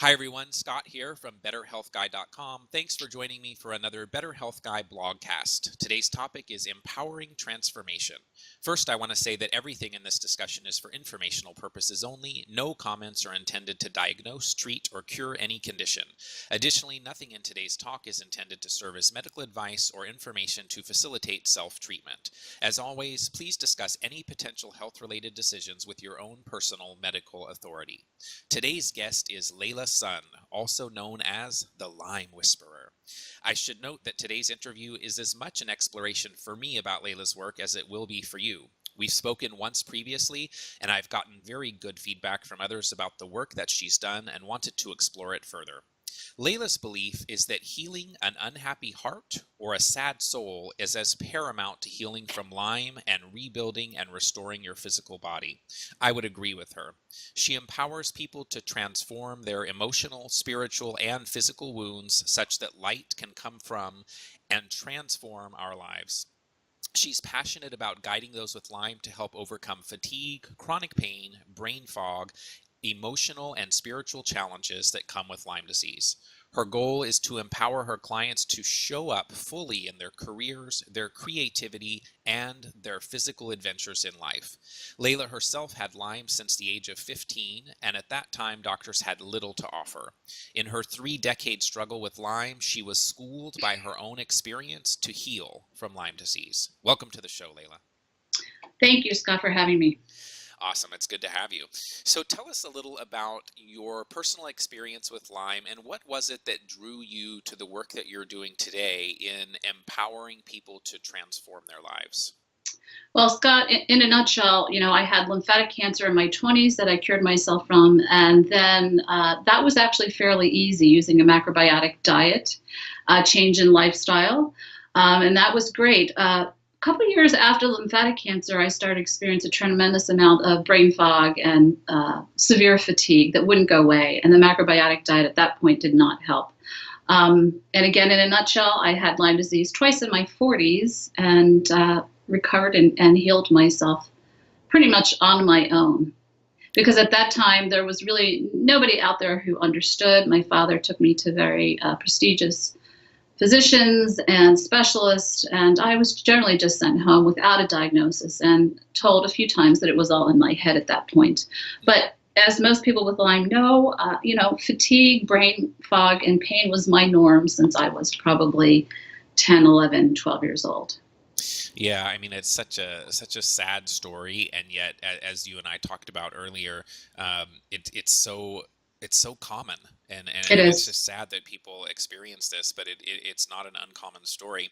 Hi everyone, Scott here from BetterHealthGuy.com. Thanks for joining me for another Better Health Guy blogcast. Today's topic is empowering transformation. First, I want to say that everything in this discussion is for informational purposes only. No comments are intended to diagnose, treat, or cure any condition. Additionally, nothing in today's talk is intended to serve as medical advice or information to facilitate self-treatment. As always, please discuss any potential health-related decisions with your own personal medical authority. Today's guest is Leila Sun, also known as the Lyme Whisperer. I should note that today's interview is as much an exploration for me about Leila's work as it will be for you. We've spoken once previously, and I've gotten very good feedback from others about the work that she's done and wanted to explore it further. Leila's belief is that healing an unhappy heart or a sad soul is as paramount to healing from Lyme and rebuilding and restoring your physical body. I would agree with her. She empowers people to transform their emotional, spiritual, and physical wounds such that light can come from and transform our lives. She's passionate about guiding those with Lyme to help overcome fatigue, chronic pain, brain fog, emotional and spiritual challenges that come with Lyme disease. Her goal is to empower her clients to show up fully in their careers, their creativity, and their physical adventures in life. Leila herself had Lyme since the age of 15, and at that time, doctors had little to offer. In her 3-decade struggle with Lyme, she was schooled by her own experience to heal from Lyme disease. Welcome to the show, Leila. Thank you, Scott, for having me. Awesome. It's good to have you. So tell us a little about your personal experience with Lyme and what was it that drew you to the work that you're doing today in empowering people to transform their lives? Well, Scott, in a nutshell, I had lymphatic cancer in my 20s that I cured myself from. And then that was actually fairly easy using a macrobiotic diet, change in lifestyle. And that was great. Couple of years after lymphatic cancer, I started experiencing a tremendous amount of brain fog and severe fatigue that wouldn't go away. And the macrobiotic diet at that point did not help. And again, in a nutshell, I had Lyme disease twice in my 40s and recovered and healed myself pretty much on my own. Because at that time, there was really nobody out there who understood. My father took me to very prestigious physicians and specialists, and I was generally just sent home without a diagnosis and told a few times that it was all in my head at that point. But as most people with Lyme know, fatigue, brain fog, and pain was my norm since I was probably 10, 11, 12 years old. Yeah, I mean, it's such a sad story, and yet, as you and I talked about earlier, it's so common, and it's just sad that people experience this, but it's not an uncommon story.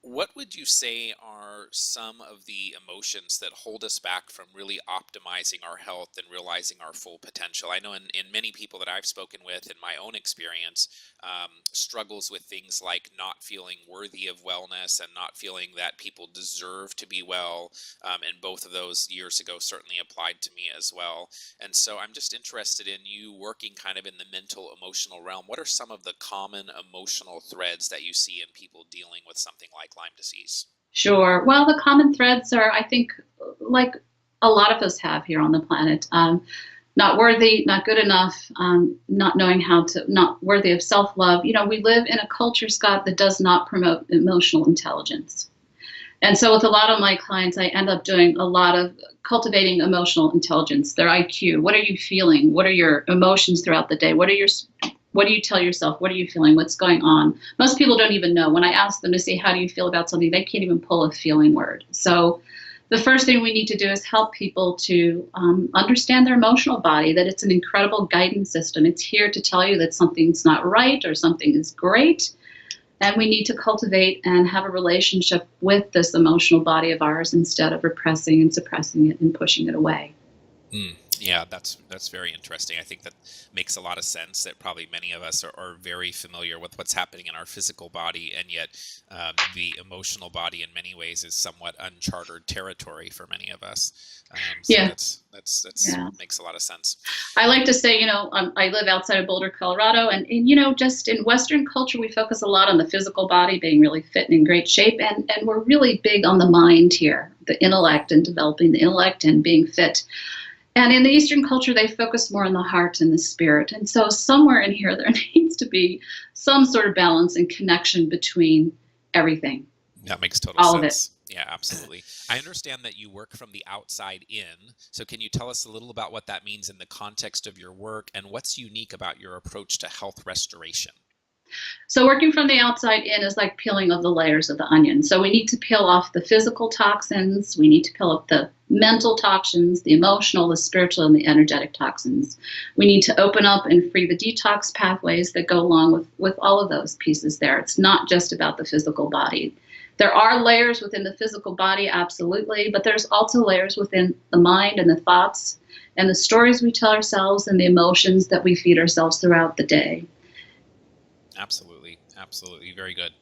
What would you say are some of the emotions that hold us back from really optimizing our health and realizing our full potential? I know in many people that I've spoken with in my own experience, struggles with things like not feeling worthy of wellness and not feeling that people deserve to be well. And both of those years ago certainly applied to me as well. And so I'm just interested in you working kind of in the mental, emotional realm. What are some of the common emotional threads that you see in people dealing with something like Lyme disease? Sure. Well, the common threads are, I think, like a lot of us have here on the planet. Not worthy, not good enough, not knowing how to, not worthy of self-love. We live in a culture, Scott, that does not promote emotional intelligence. And so with a lot of my clients, I end up doing a lot of cultivating emotional intelligence, their IQ. What are you feeling? What are your emotions throughout the day? What do you tell yourself? What are you feeling? What's going on? Most people don't even know. When I ask them to say, how do you feel about something? They can't even pull a feeling word. So the first thing we need to do is help people to understand their emotional body, that it's an incredible guidance system. It's here to tell you that something's not right or something is great. And we need to cultivate and have a relationship with this emotional body of ours instead of repressing and suppressing it and pushing it away. Yeah, that's very interesting. I think that makes a lot of sense, that probably many of us are very familiar with what's happening in our physical body, and yet the emotional body in many ways is somewhat uncharted territory for many of us. So Yeah. that's makes a lot of sense. I like to say, I live outside of Boulder, Colorado, and just in Western culture, we focus a lot on the physical body being really fit and in great shape, and we're really big on the mind here, the intellect and developing the intellect and being fit. And in the Eastern culture, they focus more on the heart and the spirit. And so somewhere in here, there needs to be some sort of balance and connection between everything, That makes total all of it. sense. Yeah, absolutely. I understand that you work from the outside in. So can you tell us a little about what that means in the context of your work and what's unique about your approach to health restoration? So working from the outside in is like peeling of the layers of the onion. So we need to peel off the physical toxins. We need to peel up the mental toxins, the emotional, the spiritual, and the energetic toxins. We need to open up and free the detox pathways that go along with all of those pieces there. It's not just about the physical body. There are layers within the physical body, absolutely, but there's also layers within the mind and the thoughts and the stories we tell ourselves and the emotions that we feed ourselves throughout the day. Absolutely. Absolutely. Very good.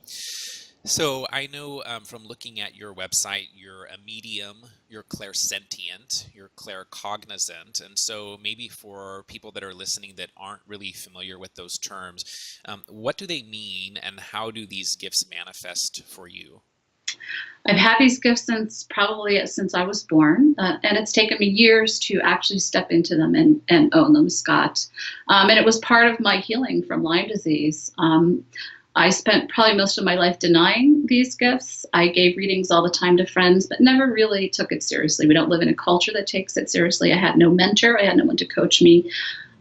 So I know from looking at your website, you're a medium, you're clairsentient, you're claircognizant. And so maybe for people that are listening that aren't really familiar with those terms, what do they mean and how do these gifts manifest for you? I've had these gifts since I was born, and it's taken me years to actually step into them and own them, Scott. And it was part of my healing from Lyme disease. I spent probably most of my life denying these gifts. I gave readings all the time to friends, but never really took it seriously. We don't live in a culture that takes it seriously. I had no mentor. I had no one to coach me.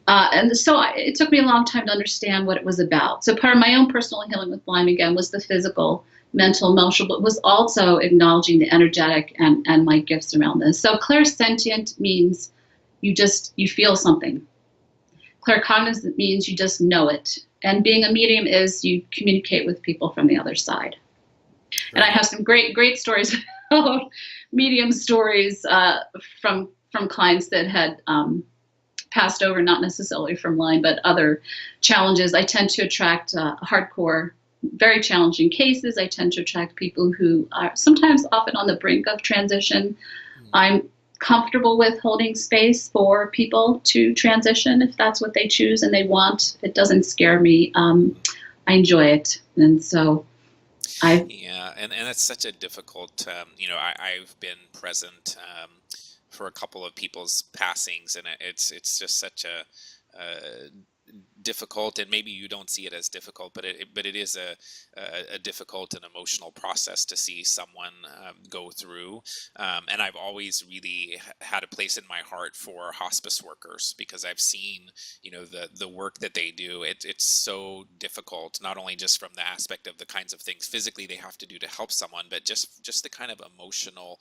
And so it took me a long time to understand what it was about. So part of my own personal healing with Lyme, again, was the physical, mental, emotional, but was also acknowledging the energetic and my gifts around this. So clairsentient means you feel something. Claircognizant means you just know it. And being a medium is you communicate with people from the other side. And I have some great stories about medium stories from clients that had passed over, not necessarily from Lyme, but other challenges. I tend to attract hardcore, very challenging cases. I tend to attract people who are sometimes often on the brink of transition. I'm comfortable with holding space for people to transition if that's what they choose and they want. It doesn't scare me. I enjoy it. And so and that's such a difficult, I've been present for a couple of people's passings, and it's just such a difficult, and maybe you don't see it as difficult, but it is a difficult and emotional process to see someone go through. And I've always really had a place in my heart for hospice workers because I've seen, the work that they do. It's so difficult, not only just from the aspect of the kinds of things physically they have to do to help someone, but just the kind of emotional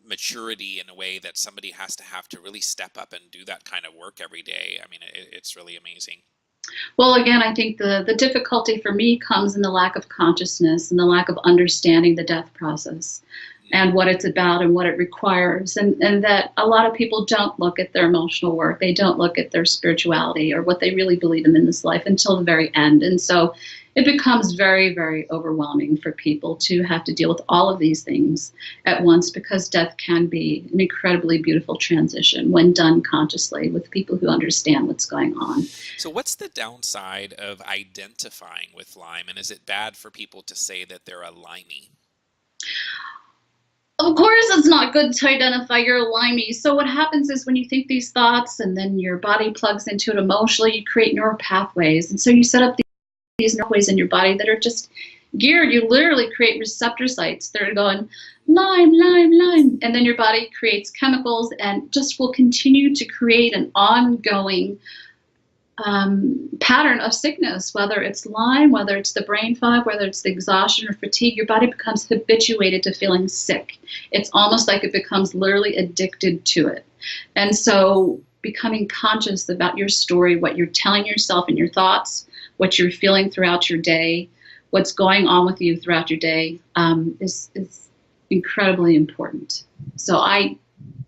maturity in a way that somebody has to really step up and do that kind of work every day. I mean, it's really amazing. Well, again, I think the difficulty for me comes in the lack of consciousness and the lack of understanding the death process and what it's about and what it requires. And that a lot of people don't look at their emotional work. They don't look at their spirituality or what they really believe in this life until the very end. And so it becomes very, very overwhelming for people to have to deal with all of these things at once because death can be an incredibly beautiful transition when done consciously with people who understand what's going on. So what's the downside of identifying with Lyme? And is it bad for people to say that they're a Limey? Of course, it's not good to identify you're Limey. So what happens is when you think these thoughts and then your body plugs into it emotionally, you create neural pathways. And so you set up these pathways in your body that are just geared. You literally create receptor sites that are going, Lyme, Lyme, Lyme. And then your body creates chemicals and just will continue to create an ongoing pattern of sickness, whether it's Lyme, whether it's the brain fog, whether it's the exhaustion or fatigue. Your body becomes habituated to feeling sick. It's almost like it becomes literally addicted to it. And so becoming conscious about your story, what you're telling yourself in your thoughts, what you're feeling throughout your day, what's going on with you throughout your day is incredibly important. So I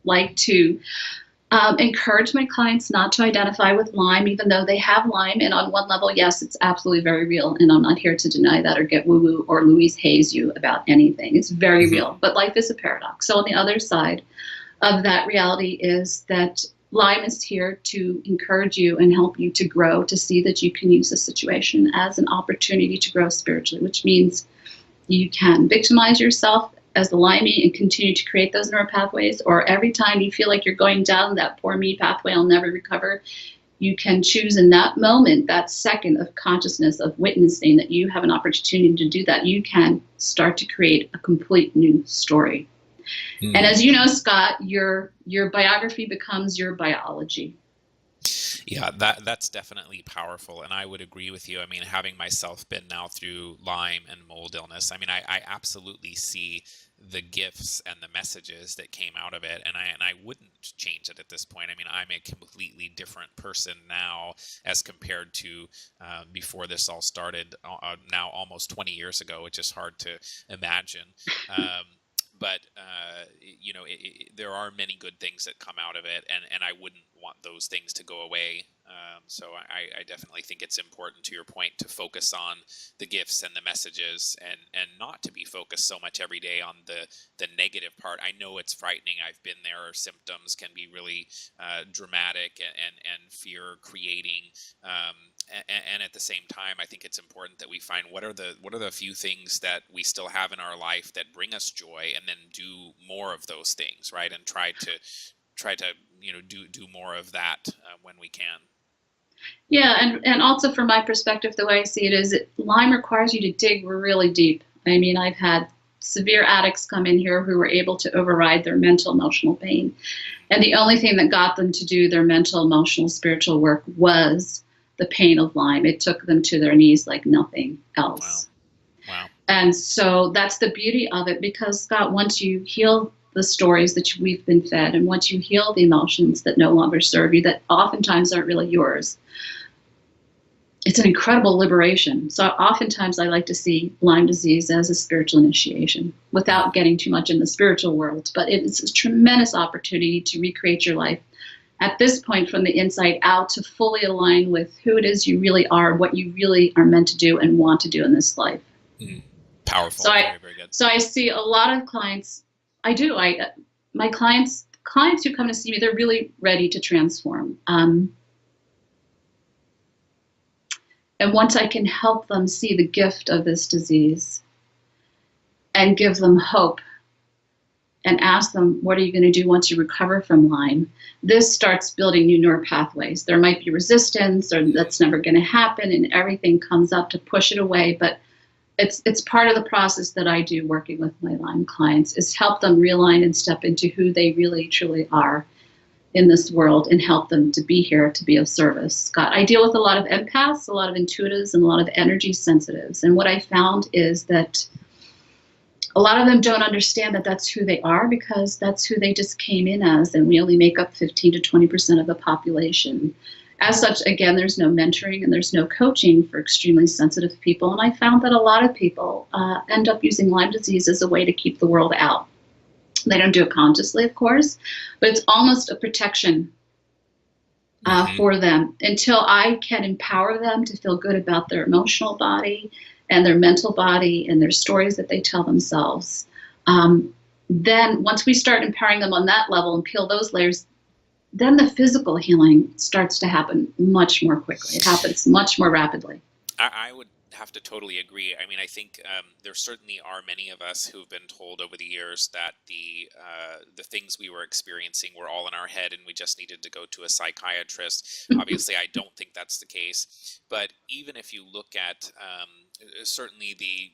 like to encourage my clients not to identify with Lyme, even though they have Lyme. And on one level, yes, it's absolutely very real. And I'm not here to deny that or get woo-woo or Louise Hayes you about anything. It's very real. But life is a paradox. So on the other side of that reality is that Lyme is here to encourage you and help you to grow, to see that you can use the situation as an opportunity to grow spiritually, which means you can victimize yourself as the limey and continue to create those neural pathways, or every time you feel like you're going down that poor me pathway, I'll never recover, you can choose in that moment, that second of consciousness, of witnessing that you have an opportunity to do that. You can start to create a complete new story. And as you know, Scott, your biography becomes your biology. Yeah, that's definitely powerful, and I would agree with you. I mean, having myself been now through Lyme and mold illness, I mean, I absolutely see the gifts and the messages that came out of it, and I wouldn't change it at this point. I mean, I'm a completely different person now as compared to before this all started, now almost 20 years ago, which is hard to imagine. But there are many good things that come out of it, and I wouldn't want those things to go away. So I definitely think it's important, to your point, to focus on the gifts and the messages, and not to be focused so much every day on the negative part. I know it's frightening. I've been there. Symptoms can be really dramatic and fear creating. And at the same time, I think it's important that we find what are the few things that we still have in our life that bring us joy, and then do more of those things, right? And try to do more of that when we can. Yeah, and also from my perspective, the way I see it is Lyme requires you to dig really deep. I mean, I've had severe addicts come in here who were able to override their mental, emotional pain. And the only thing that got them to do their mental, emotional, spiritual work was the pain of Lyme. It took them to their knees like nothing else. Wow. And so that's the beauty of it, because, Scott, once you heal the stories that we've been fed, and once you heal the emotions that no longer serve you, that oftentimes aren't really yours, it's an incredible liberation. So oftentimes I like to see Lyme disease as a spiritual initiation, without getting too much in the spiritual world. But it's a tremendous opportunity to recreate your life at this point from the inside out, to fully align with who it is you really are, what you really are meant to do and want to do in this life. Powerful. So very, very good. So I see a lot of clients. My clients who come to see me, they're really ready to transform. And once I can help them see the gift of this disease and give them hope and ask them, what are you going to do once you recover from Lyme? This starts building new neural pathways. There might be resistance, or that's never going to happen, and everything comes up to push it away. But it's part of the process that I do working with my Lyme clients, is help them realign and step into who they really, truly are in this world, and help them to be here to be of service. Scott, I deal with a lot of empaths, a lot of intuitives, and a lot of energy sensitives. And what I found is that a lot of them don't understand that that's who they are, because that's who they just came in as, and we only make up 15 to 20% of the population. As such, again, there's no mentoring and there's no coaching for extremely sensitive people. And I found that a lot of people end up using Lyme disease as a way to keep the world out. They don't do it consciously, of course, but it's almost a protection for them, until I can empower them to feel good about their emotional body and their mental body and their stories that they tell themselves. Then once we start empowering them on that level and peel those layers, then the physical healing starts to happen much more quickly. It happens much more rapidly. I would have to totally agree. I mean, I think there certainly are many of us who've been told over the years that the things we were experiencing were all in our head, and we just needed to go to a psychiatrist. Obviously, I don't think that's the case. But even if you look at certainly the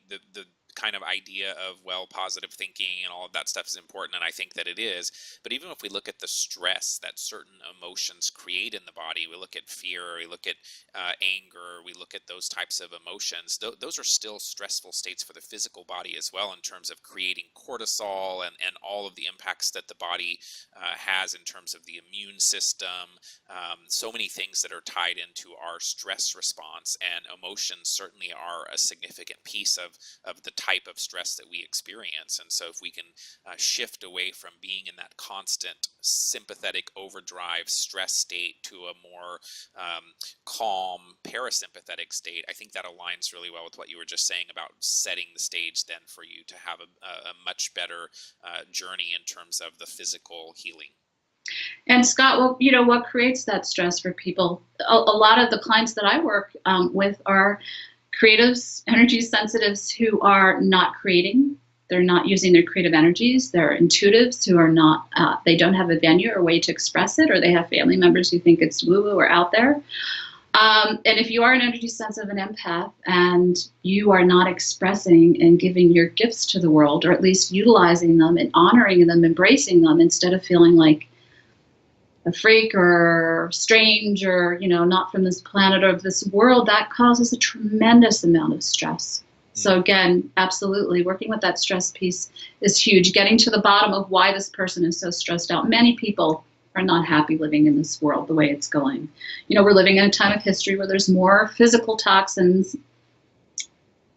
kind of idea of, well, positive thinking and all of that stuff is important, and I think that it is. But even if we look at the stress that certain emotions create in the body, we look at fear, we look at anger, we look at those types of emotions, those are still stressful states for the physical body as well, in terms of creating cortisol and all of the impacts that the body has in terms of the immune system. So many things that are tied into our stress response, and emotions certainly are a significant piece of the type of stress that we experience. And so if we can shift away from being in that constant sympathetic overdrive stress state to a more calm parasympathetic state, I think that aligns really well with what you were just saying about setting the stage then for you to have a much better journey in terms of the physical healing. And Scott, well, what creates that stress for people? A lot of the clients that I work with are creatives, energy sensitives who are not creating. They're not using their creative energies. They're intuitives who are not, they don't have a venue or way to express it, or they have family members who think it's woo-woo or out there. And if you are an energy sensitive, an empath, and you are not expressing and giving your gifts to the world, or at least utilizing them and honoring them, embracing them, instead of feeling like a freak or strange or, not from this planet or this world, that causes a tremendous amount of stress. So again, absolutely, working with that stress piece is huge. Getting to the bottom of why this person is so stressed out. Many people are not happy living in this world the way it's going. We're living in a time of history where there's more physical toxins,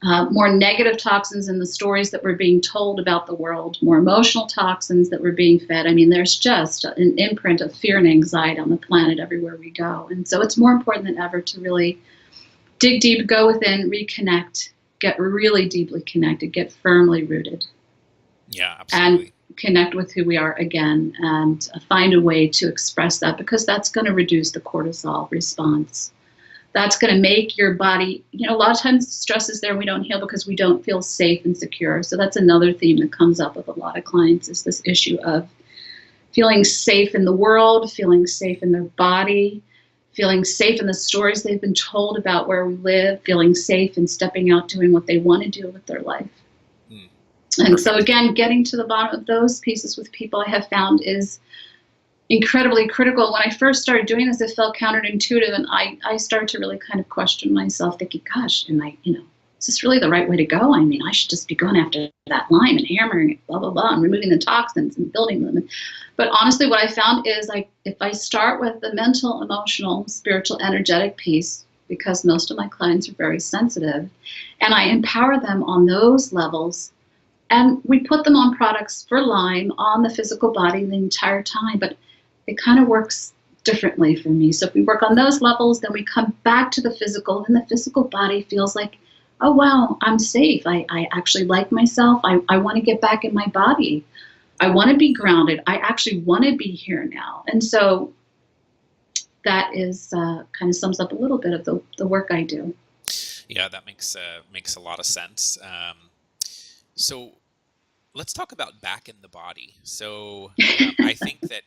more negative toxins in the stories that we're being told about the world, more emotional toxins that we're being fed. I mean, there's just an imprint of fear and anxiety on the planet everywhere we go. And so it's more important than ever to really dig deep, go within, reconnect, get really deeply connected, get firmly rooted. Yeah, absolutely. And connect with who we are again, and find a way to express that, because that's going to reduce the cortisol response. That's going to make your body, a lot of times stress is there and we don't heal because we don't feel safe and secure. So that's another theme that comes up with a lot of clients, is this issue of feeling safe in the world, feeling safe in their body, feeling safe in the stories they've been told about where we live, feeling safe and stepping out, doing what they want to do with their life. And so again, getting to the bottom of those pieces with people, I have found, is incredibly critical. When I first started doing this, it felt counterintuitive, and I started to really kind of question myself, thinking, gosh, is this really the right way to go? I mean, I should just be going after that Lyme and hammering it, blah, blah, blah, and removing the toxins and building them. But honestly, what I found is, if I start with the mental, emotional, spiritual, energetic piece, because most of my clients are very sensitive, and I empower them on those levels, and we put them on products for Lyme on the physical body the entire time, but it kind of works differently for me. So if we work on those levels, then we come back to the physical, and the physical body feels like, oh, wow, I'm safe. I actually like myself. I want to get back in my body. I want to be grounded. I actually want to be here now. And so that is kind of sums up a little bit of the work I do. Yeah, that makes a lot of sense. So let's talk about back in the body. So I think that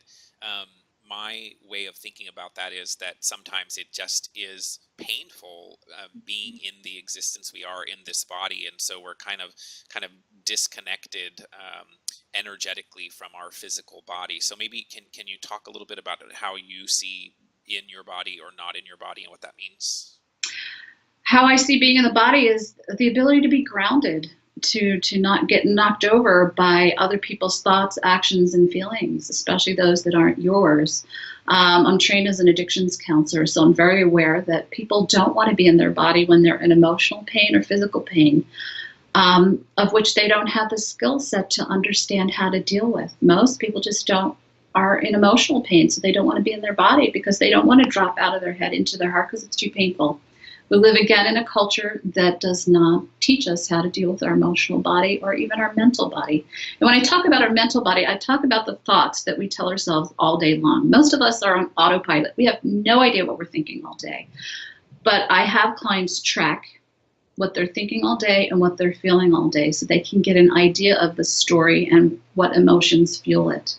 my way of thinking about that is that sometimes it just is painful being in the existence we are in this body, and so we're kind of disconnected energetically from our physical body. So maybe can you talk a little bit about how you see in your body or not in your body, and what that means? How I see being in the body is the ability to be grounded, to not get knocked over by other people's thoughts, actions, and feelings, especially those that aren't yours. I'm trained as an addictions counselor, so I'm very aware that people don't want to be in their body when they're in emotional pain or physical pain, of which they don't have the skill set to understand how to deal with. Most people just are in emotional pain, so they don't want to be in their body because they don't want to drop out of their head into their heart because it's too painful. We live again in a culture that does not teach us how to deal with our emotional body or even our mental body. And when I talk about our mental body, I talk about the thoughts that we tell ourselves all day long. Most of us are on autopilot. We have no idea what we're thinking all day. But I have clients track what they're thinking all day and what they're feeling all day, so they can get an idea of the story and what emotions fuel it.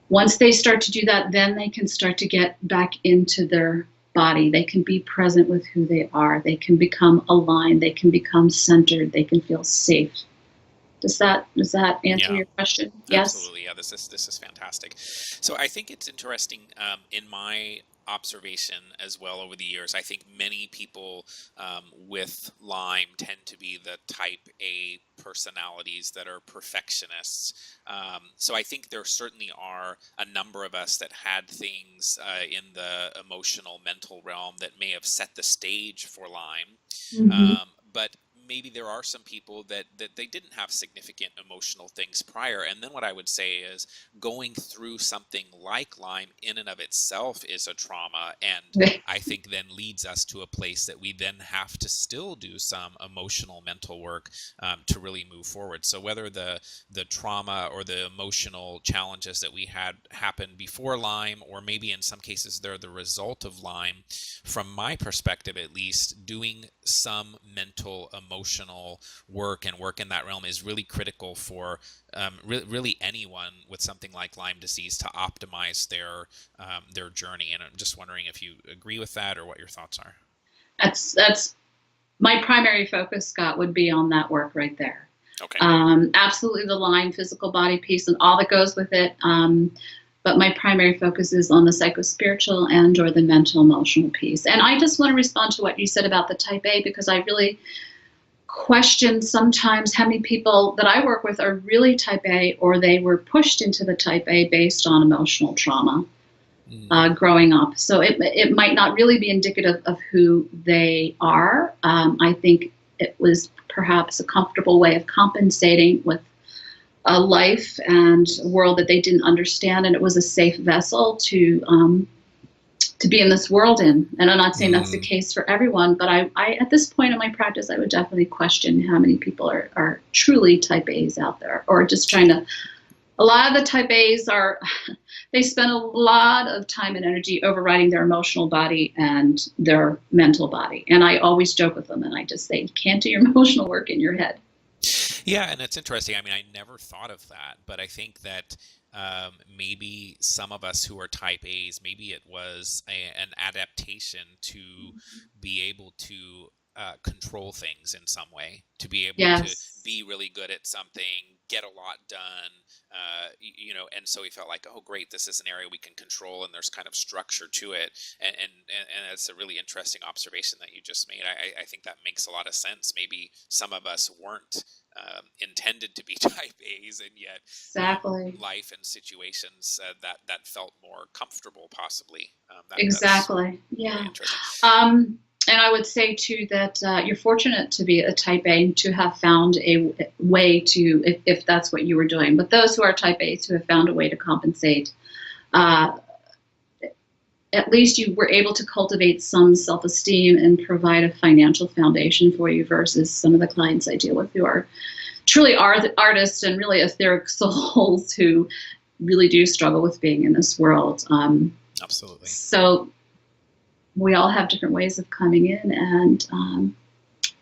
Once they start to do that, then they can start to get back into their body. They can be present with who they are. They can become aligned. They can become centered. They can feel safe. Does that answer your question? Yes. Absolutely. Yeah, this is fantastic. So I think it's interesting in my observation as well over the years. I think many people with Lyme tend to be the type A personalities that are perfectionists. So I think there certainly are a number of us that had things in the emotional, mental realm that may have set the stage for Lyme. Mm-hmm. But maybe there are some people that they didn't have significant emotional things prior. And then what I would say is going through something like Lyme in and of itself is a trauma. And I think then leads us to a place that we then have to still do some emotional, mental work to really move forward. So whether the trauma or the emotional challenges that we had happen before Lyme, or maybe in some cases they're the result of Lyme, from my perspective at least, doing some mental, emotional emotional work and work in that realm is really critical for really anyone with something like Lyme disease to optimize their journey. And I'm just wondering if you agree with that or what your thoughts are. That's my primary focus, Scott, would be on that work right there. Okay. Absolutely the Lyme physical body piece and all that goes with it. But my primary focus is on the psychospiritual and or the mental emotional piece. And I just want to respond to what you said about the type A, because I really question sometimes how many people that I work with are really type A, or they were pushed into the type A based on emotional trauma growing up. So it might not really be indicative of who they are. I think it was perhaps a comfortable way of compensating with a life and a world that they didn't understand, and it was a safe vessel to be in this world in. And I'm not saying that's the case for everyone, but I at this point in my practice, I would definitely question how many people are truly type A's out there, or just trying to. A lot of the type A's they spend a lot of time and energy overriding their emotional body and their mental body. And I always joke with them, and I just say, you can't do your emotional work in your head. Yeah, and it's interesting. I mean, I never thought of that, but I think that maybe some of us who are type A's, maybe it was an adaptation to be able to control things in some way, to be able to be really good at something, get a lot done, and so we felt like, oh, great, this is an area we can control, and there's kind of structure to it, and it's a really interesting observation that you just made. I think that makes a lot of sense. Maybe some of us weren't intended to be type A's, and yet exactly life and situations that felt more comfortable, possibly. Exactly. Yeah. Really interesting. And I would say too that you're fortunate to be a type A and to have found a way to, if that's what you were doing. But those who are type A's who have found a way to compensate, at least you were able to cultivate some self-esteem and provide a financial foundation for you, versus some of the clients I deal with who are truly artists and really etheric souls who really do struggle with being in this world. Absolutely. So we all have different ways of coming in and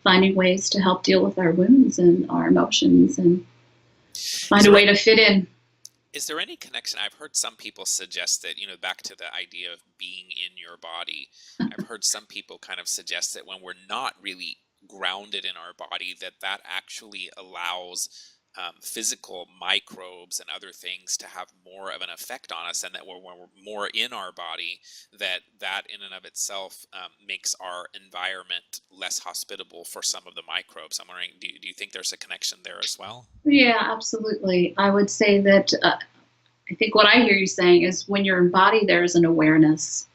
finding ways to help deal with our wounds and our emotions and find a way to fit in. Is there any connection? I've heard some people suggest that, back to the idea of being in your body, I've heard some people kind of suggest that when we're not really grounded in our body, that actually allows physical microbes and other things to have more of an effect on us, and that when we're more in our body, that in and of itself makes our environment less hospitable for some of the microbes. I'm wondering, do you think there's a connection there as well? Yeah, absolutely. I would say that I think what I hear you saying is when you're in body, there's an awareness.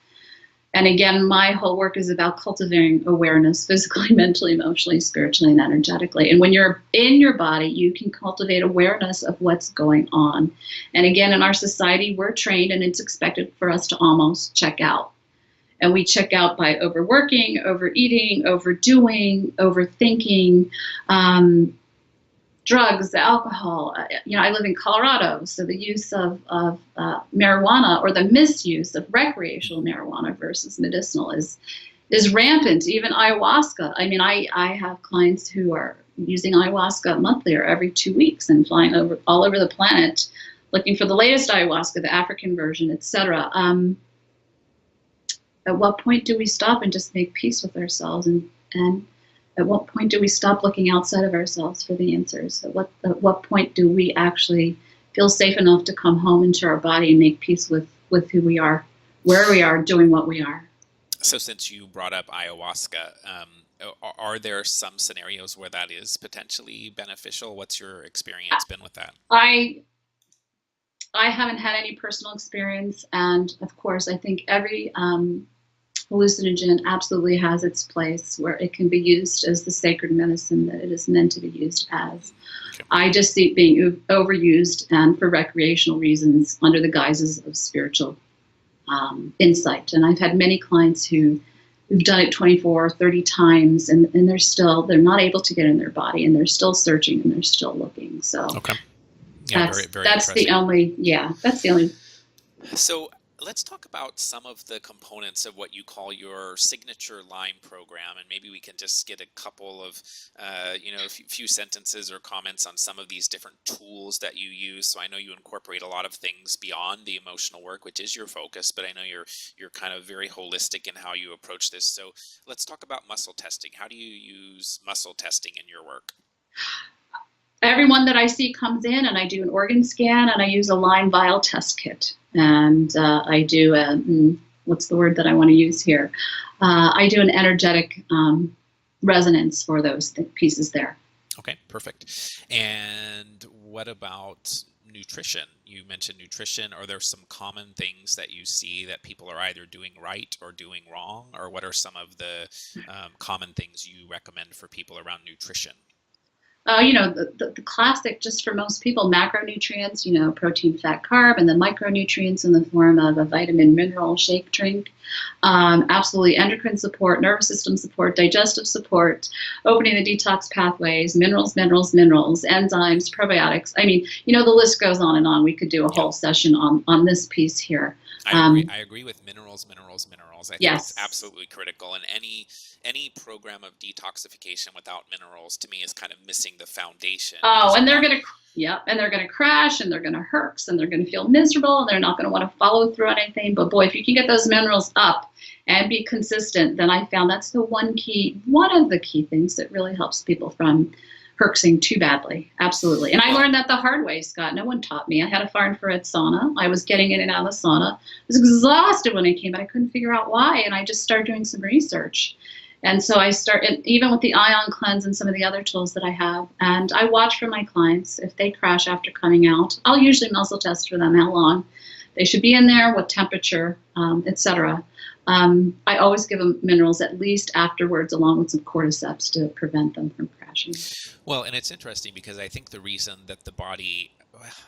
And again, my whole work is about cultivating awareness physically, mentally, emotionally, spiritually, and energetically. And when you're in your body, you can cultivate awareness of what's going on. And again, in our society, we're trained and it's expected for us to almost check out. And we check out by overworking, overeating, overdoing, overthinking, drugs, alcohol. I live in Colorado, so the use of marijuana, or the misuse of recreational marijuana versus medicinal, is rampant. Even ayahuasca. I mean, I have clients who are using ayahuasca monthly or every 2 weeks and flying all over the planet looking for the latest ayahuasca, the African version, etc. At what point do we stop and just make peace with ourselves? And at what point do we stop looking outside of ourselves for the answers? At what point do we actually feel safe enough to come home into our body and make peace with who we are, where we are, doing what we are? So since you brought up ayahuasca, are there some scenarios where that is potentially beneficial? What's your experience been with that? I haven't had any personal experience, and of course, I think every hallucinogen absolutely has its place where it can be used as the sacred medicine that it is meant to be used as. Okay. I just see it being overused and for recreational reasons under the guises of spiritual insight. And I've had many clients who've done it 24, 30 times, and they're not able to get in their body, and they're still searching and they're still looking. So okay. Yeah, that's the only. So Let's talk about some of the components of what you call your signature Lyme program, and maybe we can just get a couple of, a few sentences or comments on some of these different tools that you use. So I know you incorporate a lot of things beyond the emotional work, which is your focus, but I know you're kind of very holistic in how you approach this. So let's talk about muscle testing. How do you use muscle testing in your work? Everyone that I see comes in and I do an organ scan and I use a Lyme vial test kit. And I do what's the word that I want to use here? I do an energetic resonance for those pieces there. Okay, perfect. And what about nutrition? You mentioned nutrition. Are there some common things that you see that people are either doing right or doing wrong? Or what are some of the common things you recommend for people around nutrition? The classic, just for most people, macronutrients, protein, fat, carb, and then micronutrients in the form of a vitamin mineral shake drink. Absolutely endocrine support, nervous system support, digestive support, opening the detox pathways, minerals, enzymes, probiotics. I mean, the list goes on and on. We could do a whole session on this piece here. I agree with minerals. I think yes. it's absolutely critical. And any program of detoxification without minerals, to me, is kind of missing the foundation. Oh, and they're going to crash, and they're going to hurt, and they're going to feel miserable, and they're not going to want to follow through on anything. But boy, if you can get those minerals up and be consistent, then I found that's one of the key things that really helps people from herxing too badly. Absolutely. And I learned that the hard way, Scott. No one taught me. I had a far infrared sauna. I was getting in and out of the sauna. I was exhausted when I came, but I couldn't figure out why. And I just started doing some research. And so I started, even with the ion cleanse and some of the other tools that I have, and I watch for my clients. If they crash after coming out, I'll usually muscle test for them how long they should be in there, what temperature, etc. I always give them minerals at least afterwards, along with some cordyceps to prevent them from crashing. Well, and it's interesting because I think the reason that the body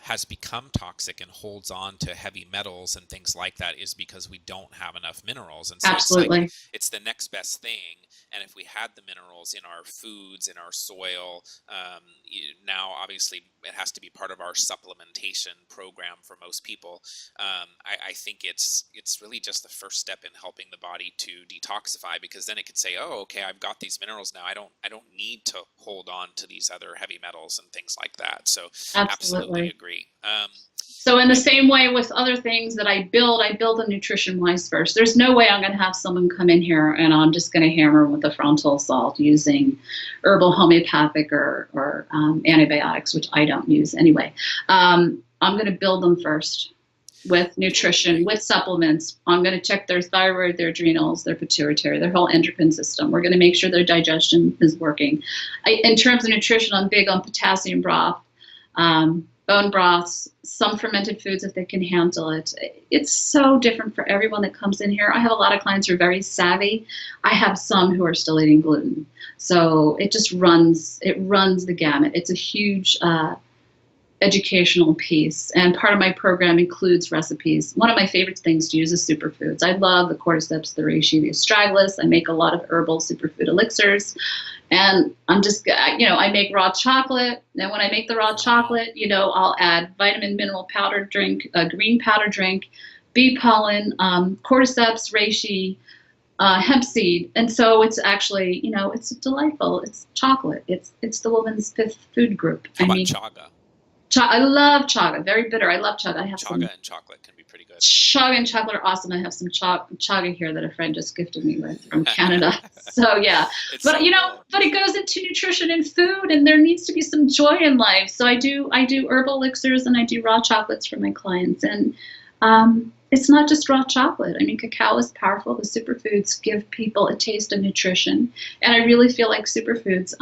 has become toxic and holds on to heavy metals and things like that is because we don't have enough minerals. And so absolutely, it's the next best thing. And if we had the minerals in our foods, in our soil, now obviously it has to be part of our supplementation program for most people. I think it's really just the first step in helping the body to detoxify, because then it could say, oh, okay, I've got these minerals now. I don't need to hold on to these other heavy metals and things like that. So absolutely agree. So in the same way with other things that I build them nutrition-wise first. There's no way I'm going to have someone come in here and I'm just going to hammer with a frontal assault using herbal, homeopathic, or antibiotics, which I don't use anyway. I'm going to build them first with nutrition, with supplements. I'm going to check their thyroid, their adrenals, their pituitary, their whole endocrine system. We're going to make sure their digestion is working. In terms of nutrition, I'm big on potassium broth, bone broths, some fermented foods if they can handle it. It's so different for everyone that comes in here. I have a lot of clients who are very savvy. I have some who are still eating gluten. So it just runs the gamut. It's a huge educational piece, and part of my program includes recipes. One of my favorite things to use is superfoods. I love the cordyceps, the reishi, the astragalus. I make a lot of herbal superfood elixirs, and I'm just, I make raw chocolate. And when I make the raw chocolate, I'll add vitamin mineral powder drink, green powder drink, bee pollen, cordyceps, reishi, hemp seed. And so it's actually, it's delightful. It's chocolate. It's the woman's fifth food group. How about chaga? I love chaga. Very bitter. I love chaga. I have chaga and chocolate can be pretty good. Chaga and chocolate are awesome. I have some chaga here that a friend just gifted me with from Canada. So yeah, but it goes into nutrition and food, and there needs to be some joy in life. So I do herbal elixirs and I do raw chocolates for my clients, and it's not just raw chocolate. I mean, cacao is powerful. The superfoods give people a taste of nutrition, and I really feel like superfoods.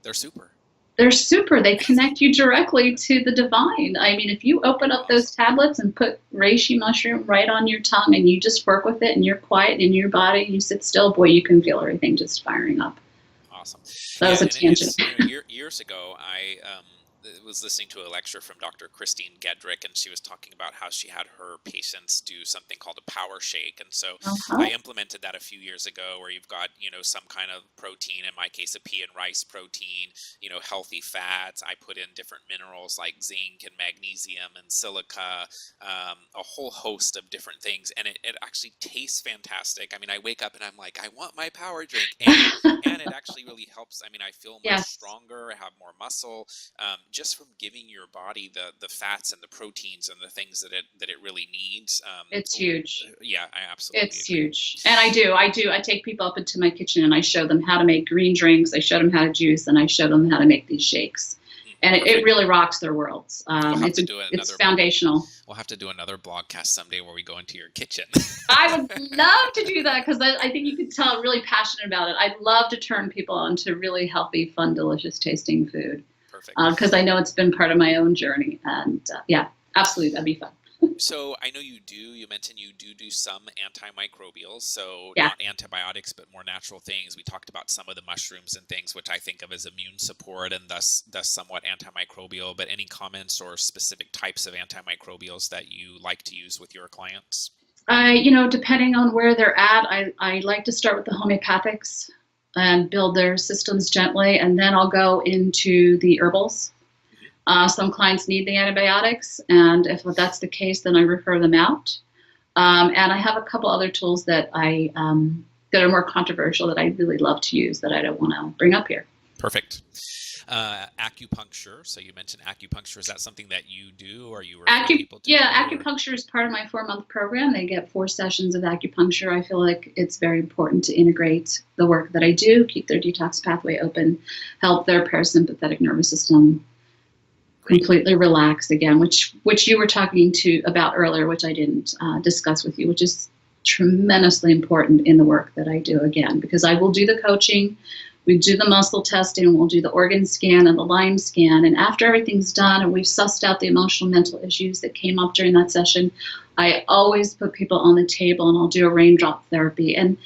They're super. They're super. They connect you directly to the divine. I mean, if you open up those tablets and put reishi mushroom right on your tongue and you just work with it and you're quiet in your body, you sit still, boy, you can feel everything just firing up. Awesome. That was a tangent. Years ago, was listening to a lecture from Dr. Christine Gedrick, and she was talking about how she had her patients do something called a power shake. And so Uh-huh. I implemented that a few years ago, where you've got, some kind of protein, in my case, a pea and rice protein, healthy fats. I put in different minerals like zinc and magnesium and silica, a whole host of different things. And it actually tastes fantastic. I mean, I wake up and I'm like, I want my power drink. And it actually really helps. I mean, I feel much Yes, stronger. I have more muscle, just from giving your body the fats and the proteins and the things that it really needs. it's huge. Yeah, I absolutely It's agree. huge. And I take people up into my kitchen and I show them how to make green drinks. I show them how to juice, and I show them how to make these shakes. And it really rocks their worlds. It's foundational. We'll have to do another blogcast someday where we go into your kitchen. I would love to do that, because I think you could tell I'm really passionate about it. I'd love to turn people onto really healthy, fun, delicious tasting food. Perfect. Because I know it's been part of my own journey. And yeah, absolutely, that'd be fun. So I know you mentioned you do some antimicrobials, so Yeah. not antibiotics, but more natural things. We talked about some of the mushrooms and things, which I think of as immune support and thus somewhat antimicrobial, but any comments or specific types of antimicrobials that you like to use with your clients? Depending on where they're at, I like to start with the homeopathics and build their systems gently, and then I'll go into the herbals. Some clients need the antibiotics, and if that's the case, then I refer them out. And I have a couple other tools that that are more controversial that I really love to use that I don't want to bring up here. Perfect. Acupuncture. So you mentioned acupuncture. Is that something that you do, or you refer people to? Yeah, acupuncture is part of my 4-month program. They get 4 sessions of acupuncture. I feel like it's very important to integrate the work that I do, keep their detox pathway open, help their parasympathetic nervous system completely relax again, which you were talking about earlier, which I didn't discuss with you, which is tremendously important in the work that I do, again, because I will do the coaching, we do the muscle testing, we'll do the organ scan and the Lyme scan, and after everything's done and we've sussed out the emotional mental issues that came up during that session, I always put people on the table and I'll do a raindrop therapy. And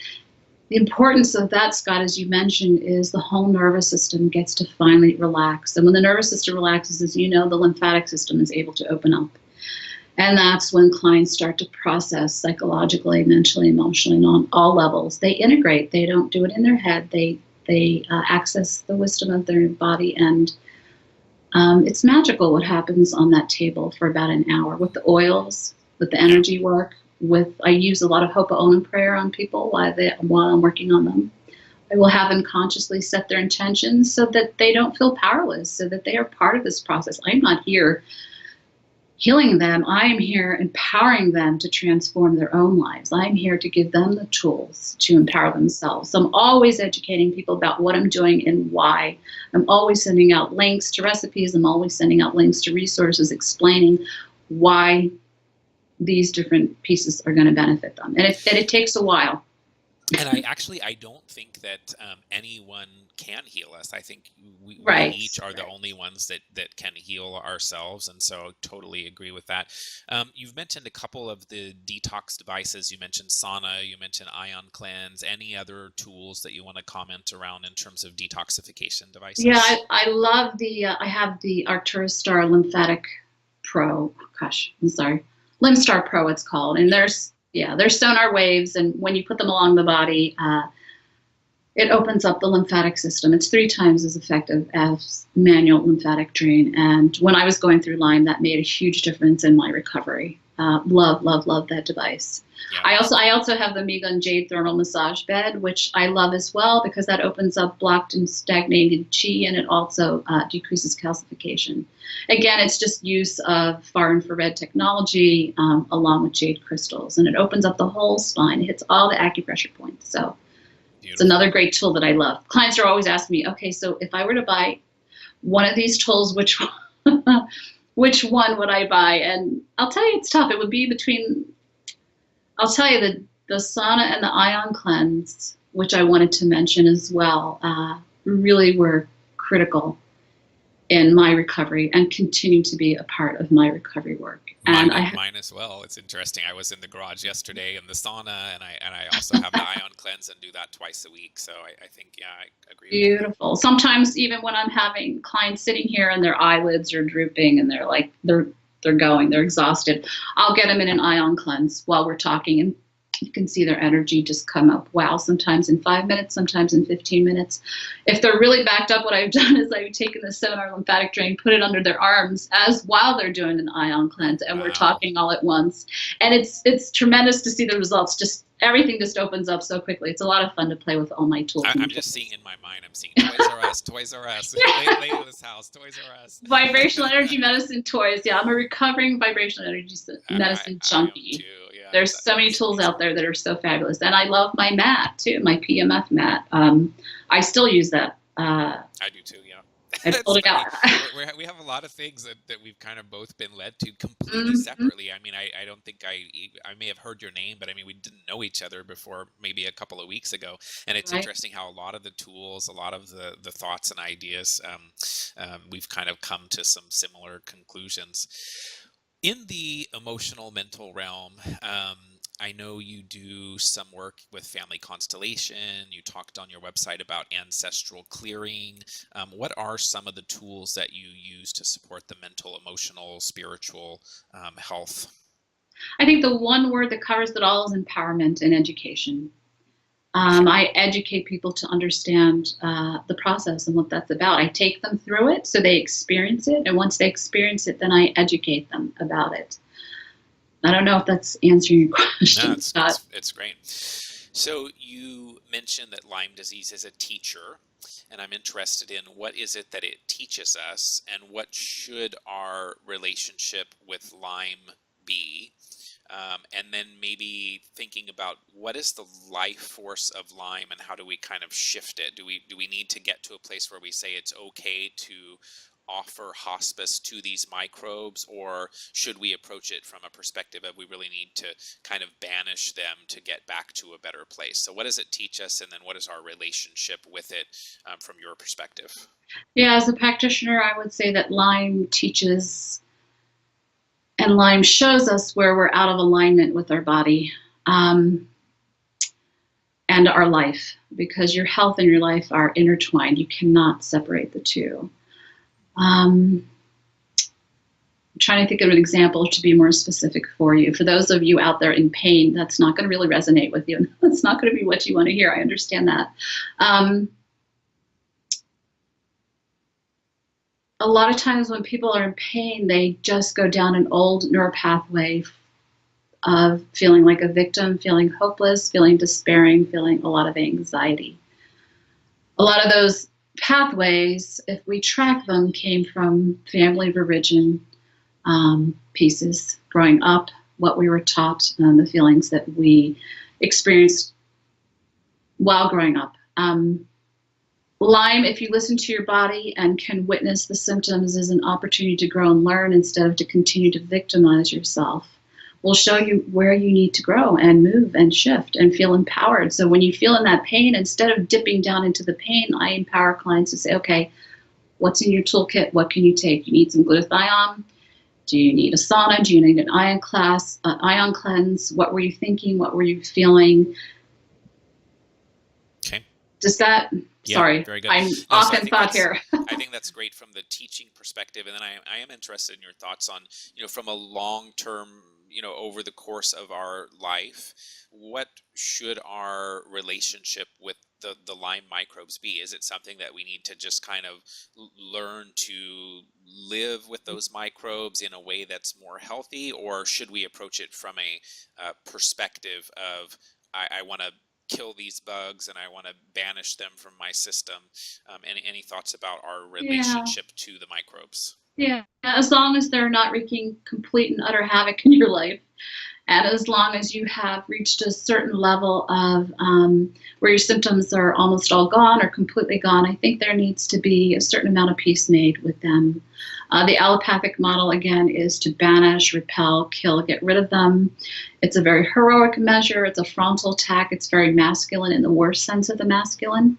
the importance of that, Scott, as you mentioned, is the whole nervous system gets to finally relax. And when the nervous system relaxes, as you know, the lymphatic system is able to open up. And that's when clients start to process psychologically, mentally, emotionally, and on all levels. They integrate. They don't do it in their head. They access the wisdom of their body. And it's magical what happens on that table for about an hour with the oils, with the energy work. I use a lot of Ho'oponopono prayer on people while I'm working on them. I will have them consciously set their intentions so that they don't feel powerless, so that they are part of this process. I'm not here healing them. I am here empowering them to transform their own lives. I'm here to give them the tools to empower themselves. So I'm always educating people about what I'm doing and why. I'm always sending out links to recipes. I'm always sending out links to resources explaining why these different pieces are going to benefit them. And it takes a while. And I don't think that anyone can heal us. I think we each are the only ones that can heal ourselves. And so totally agree with that. You've mentioned a couple of the detox devices. You mentioned sauna, you mentioned ion cleanse. Any other tools that you want to comment around in terms of detoxification devices? Yeah, I love I have the Arcturus Star Lymphatic Pro. Gosh, I'm sorry. LymStar Pro, it's called. And there's sonar waves, and when you put them along the body, it opens up the lymphatic system. It's 3 times as effective as manual lymphatic drain. And when I was going through Lyme, that made a huge difference in my recovery. Love that device. Yeah. I also have the Migun Jade Thermal Massage Bed, which I love as well, because that opens up blocked and stagnated chi, and it also decreases calcification. Again, it's just use of far infrared technology along with jade crystals, and it opens up the whole spine. It hits all the acupressure points. So beautiful. It's another great tool that I love. Clients are always asking me, okay, so if I were to buy one of these tools, which one would I buy? And I'll tell you, it's tough. It would be I'll tell you, the sauna and the ion cleanse, which I wanted to mention as well, really were critical in my recovery and continue to be a part of my recovery work. And Mine as well. It's interesting. I was in the garage yesterday in the sauna, and I also have the ion cleanse and do that twice a week. So I think, yeah, I agree with you. Beautiful. Sometimes even when I'm having clients sitting here and their eyelids are drooping and they're exhausted, I'll get them in an ion cleanse while we're talking, and you can see their energy just come up. Wow, sometimes in 5 minutes, sometimes in 15 minutes. If they're really backed up, what I've done is I've taken the 7-hour lymphatic drain, put it under their arms as while they're doing an ion cleanse, and we're talking all at once. And it's tremaendous to see the results. Just everything just opens up so quickly. It's a lot of fun to play with all my tools. I'm just seeing in my mind, I'm seeing Toys R Us, Leila's house, Toys R Us. Vibrational energy medicine toys. Yeah, I'm a recovering vibrational energy medicine junkie. Yeah, there's so many tools out there that are so fabulous. And I love my mat too, my PMF mat. I still use that. I do too, yeah. I pulled it out. We have a lot of things that we've kind of both been led to completely separately. I mean, I don't think I may have heard your name, but I mean, we didn't know each other before maybe a couple of weeks ago. And it's interesting how a lot of the tools, a lot of the thoughts and ideas, we've kind of come to some similar conclusions. In the emotional mental realm, I know you do some work with family constellation. You talked on your website about ancestral clearing. What are some of the tools that you use to support the mental, emotional, spiritual health? I think the one word that covers it all is empowerment and education. I educate people to understand the process and what that's about. I take them through it so they experience it. And once they experience it, then I educate them about it. I don't know if that's answering your question. No, it's great. So you mentioned that Lyme disease is a teacher, and I'm interested in what is it that it teaches us, and what should our relationship with Lyme be? And then maybe thinking about what is the life force of Lyme and how do we kind of shift it? Do we need to get to a place where we say it's okay to offer hospice to these microbes, or should we approach it from a perspective of we really need to kind of banish them to get back to a better place? So what does it teach us, and then what is our relationship with it from your perspective? Yeah, as a practitioner, I would say that Lyme teaches and Lyme shows us where we're out of alignment with our body and our life, because your health and your life are intertwined. You cannot separate the two. I'm trying to think of an example to be more specific for you. For those of you out there in pain, that's not going to really resonate with you. That's not going to be what you want to hear. I understand that. A lot of times when people are in pain, they just go down an old neuropathway of feeling like a victim, feeling hopeless, feeling despairing, feeling a lot of anxiety. A lot of those pathways, if we track them, came from family of origin pieces growing up, what we were taught, and the feelings that we experienced while growing up. Lyme, if you listen to your body and can witness the symptoms, is an opportunity to grow and learn instead of to continue to victimize yourself. We'll show you where you need to grow and move and shift and feel empowered. So when you feel in that pain, instead of dipping down into the pain, I empower clients to say, okay, what's in your toolkit? What can you take? You need some glutathione? Do you need a sauna? Do you need an ion cleanse? What were you thinking? What were you feeling? Okay. Does that... Yeah, sorry, very good. I'm off in thought here. I think that's great from the teaching perspective. And then I am interested in your thoughts on, from a long-term, over the course of our life, what should our relationship with the Lyme microbes be? Is it something that we need to just kind of learn to live with those microbes in a way that's more healthy? Or should we approach it from a perspective of, I want to kill these bugs and I want to banish them from my system? Any thoughts about our relationship to the microbes? Yeah, as long as they're not wreaking complete and utter havoc in your life And as long as you have reached a certain level of where your symptoms are almost all gone or completely gone, I think there needs to be a certain amount of peace made with them. The allopathic model, again, is to banish, repel, kill, get rid of them. It's a very heroic measure. It's a frontal attack. It's very masculine in the worst sense of the masculine,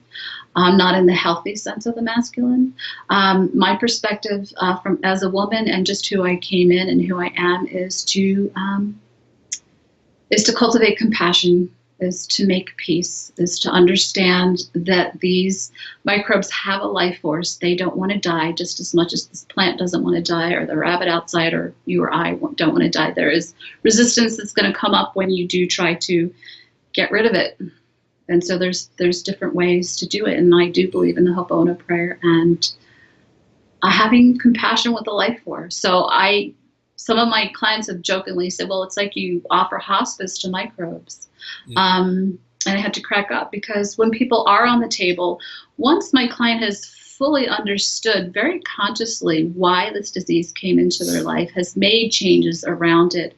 not in the healthy sense of the masculine. My perspective from as a woman and just who I came in and who I am is to cultivate compassion, is to make peace, is to understand that these microbes have a life force. They don't want to die just as much as this plant doesn't want to die, or the rabbit outside, or you or I don't want to die. There is resistance that's going to come up when you do try to get rid of it. And so there's different ways to do it. And I do believe in the Ho'oponopono prayer and having compassion with the life force. So some of my clients have jokingly said, well, it's like you offer hospice to microbes. And I had to crack up, because when people are on the table, once my client has fully understood very consciously why this disease came into their life, has made changes around it,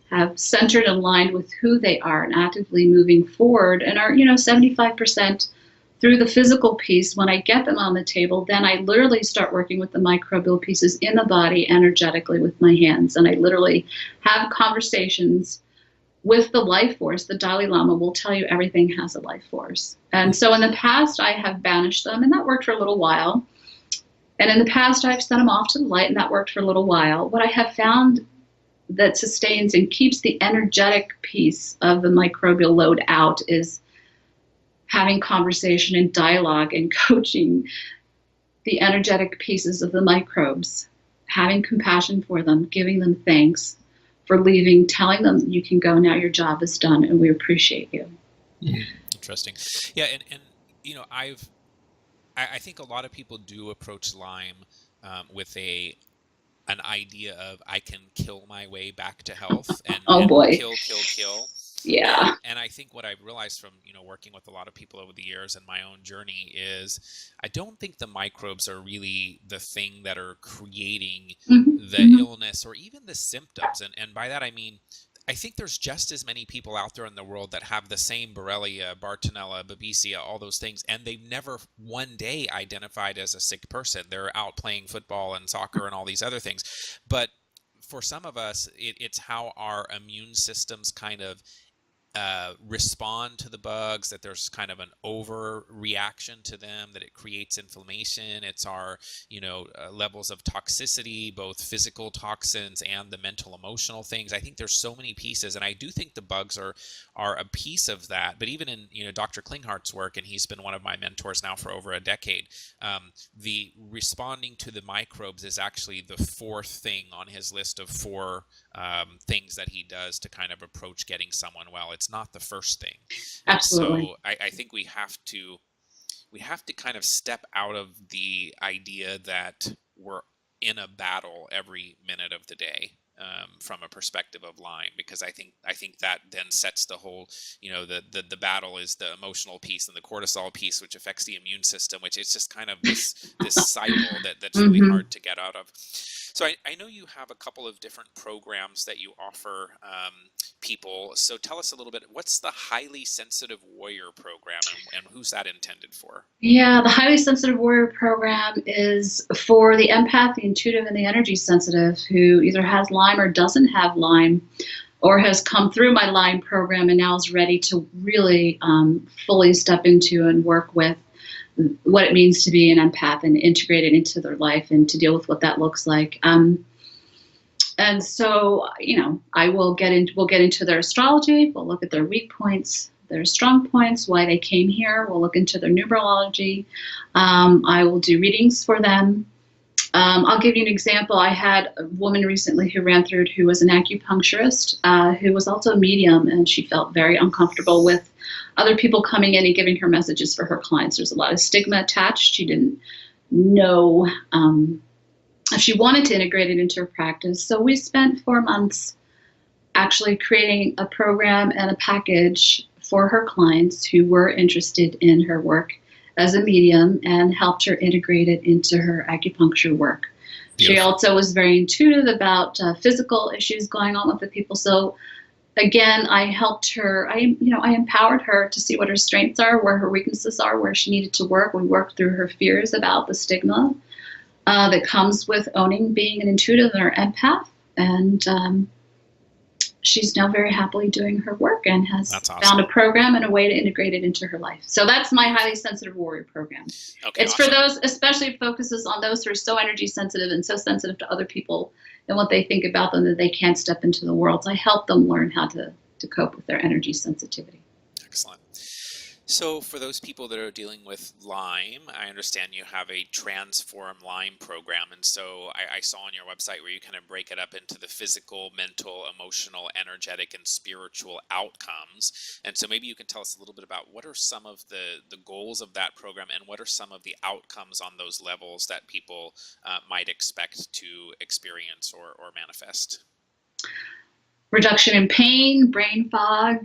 have centered and aligned with who they are and actively moving forward, and are, 75% through the physical piece, when I get them on the table, then I literally start working with the microbial pieces in the body energetically with my hands. And I literally have conversations with the life force. The Dalai Lama will tell you everything has a life force. And so in the past, I have banished them, and that worked for a little while. And in the past, I've sent them off to the light, and that worked for a little while. What I have found that sustains and keeps the energetic piece of the microbial load out is having conversation and dialogue and coaching the energetic pieces of the microbes, having compassion for them, giving them thanks for leaving, telling them you can go now, your job is done, and we appreciate you. Interesting. Yeah, and I think a lot of people do approach Lyme with an idea of, I can kill my way back to health and boy. kill. Yeah. And I think what I've realized from, working with a lot of people over the years and my own journey is, I don't think the microbes are really the thing that are creating the illness or even the symptoms. And by that, I mean, I think there's just as many people out there in the world that have the same Borrelia, Bartonella, Babesia, all those things, and they've never one day identified as a sick person. They're out playing football and soccer and all these other things. But for some of us, it's how our immune systems kind of respond to the bugs, that there's kind of an overreaction to them, that it creates inflammation. It's our, levels of toxicity, both physical toxins and the mental, emotional things. I think there's so many pieces, and I do think the bugs are a piece of that. But even in, Dr. Klinghart's work, and he's been one of my mentors now for over a decade, the responding to the microbes is actually the fourth thing on his list of four things that he does to kind of approach getting someone well. It's not the first thing. Absolutely. So I think we have to kind of step out of the idea that we're in a battle every minute of the day. From a perspective of Lyme, because I think that then sets the whole, the battle is the emotional piece and the cortisol piece, which affects the immune system, which is just kind of this cycle that's really hard to get out of. So I know you have a couple of different programs that you offer people. So tell us a little bit, what's the Highly Sensitive Warrior program, and who's that intended for? Yeah, the Highly Sensitive Warrior program is for the empath, the intuitive, and the energy sensitive who either has Lyme or doesn't have Lyme, or has come through my Lyme program and now is ready to really fully step into and work with what it means to be an empath and integrate it into their life and to deal with what that looks like. And so, we'll get into their astrology. We'll look at their weak points, their strong points, why they came here. We'll look into their numerology. I will do readings for them. I'll give you an example. I had a woman recently who ran through it who was an acupuncturist, who was also a medium, and she felt very uncomfortable with other people coming in and giving her messages for her clients. There's a lot of stigma attached. She didn't know if she wanted to integrate it into her practice. So we spent 4 months actually creating a program and a package for her clients who were interested in her work as a medium, and helped her integrate it into her acupuncture work. Beautiful. She also was very intuitive about physical issues going on with the people. So again, I helped her. I empowered her to see what her strengths are, where her weaknesses are, where she needed to work. We worked through her fears about the stigma that comes with owning being an intuitive and an empath. And she's now very happily doing her work and has That's awesome. found a program and a way to integrate it into her life. So that's my highly sensitive warrior program. Okay, It's awesome. for those, especially it focuses on those who are so energy sensitive and so sensitive to other people and what they think about them that they can't step into the world. So I help them learn how to cope with their energy sensitivity. Excellent. So for those people that are dealing with Lyme, I understand you have a Transform Lyme program. And so I saw on your website where you kind of break it up into the physical, mental, emotional, energetic, and spiritual outcomes. And so maybe you can tell us a little bit about what are some of the goals of that program and what are some of the outcomes on those levels that people might expect to experience or manifest. Reduction in pain, brain fog,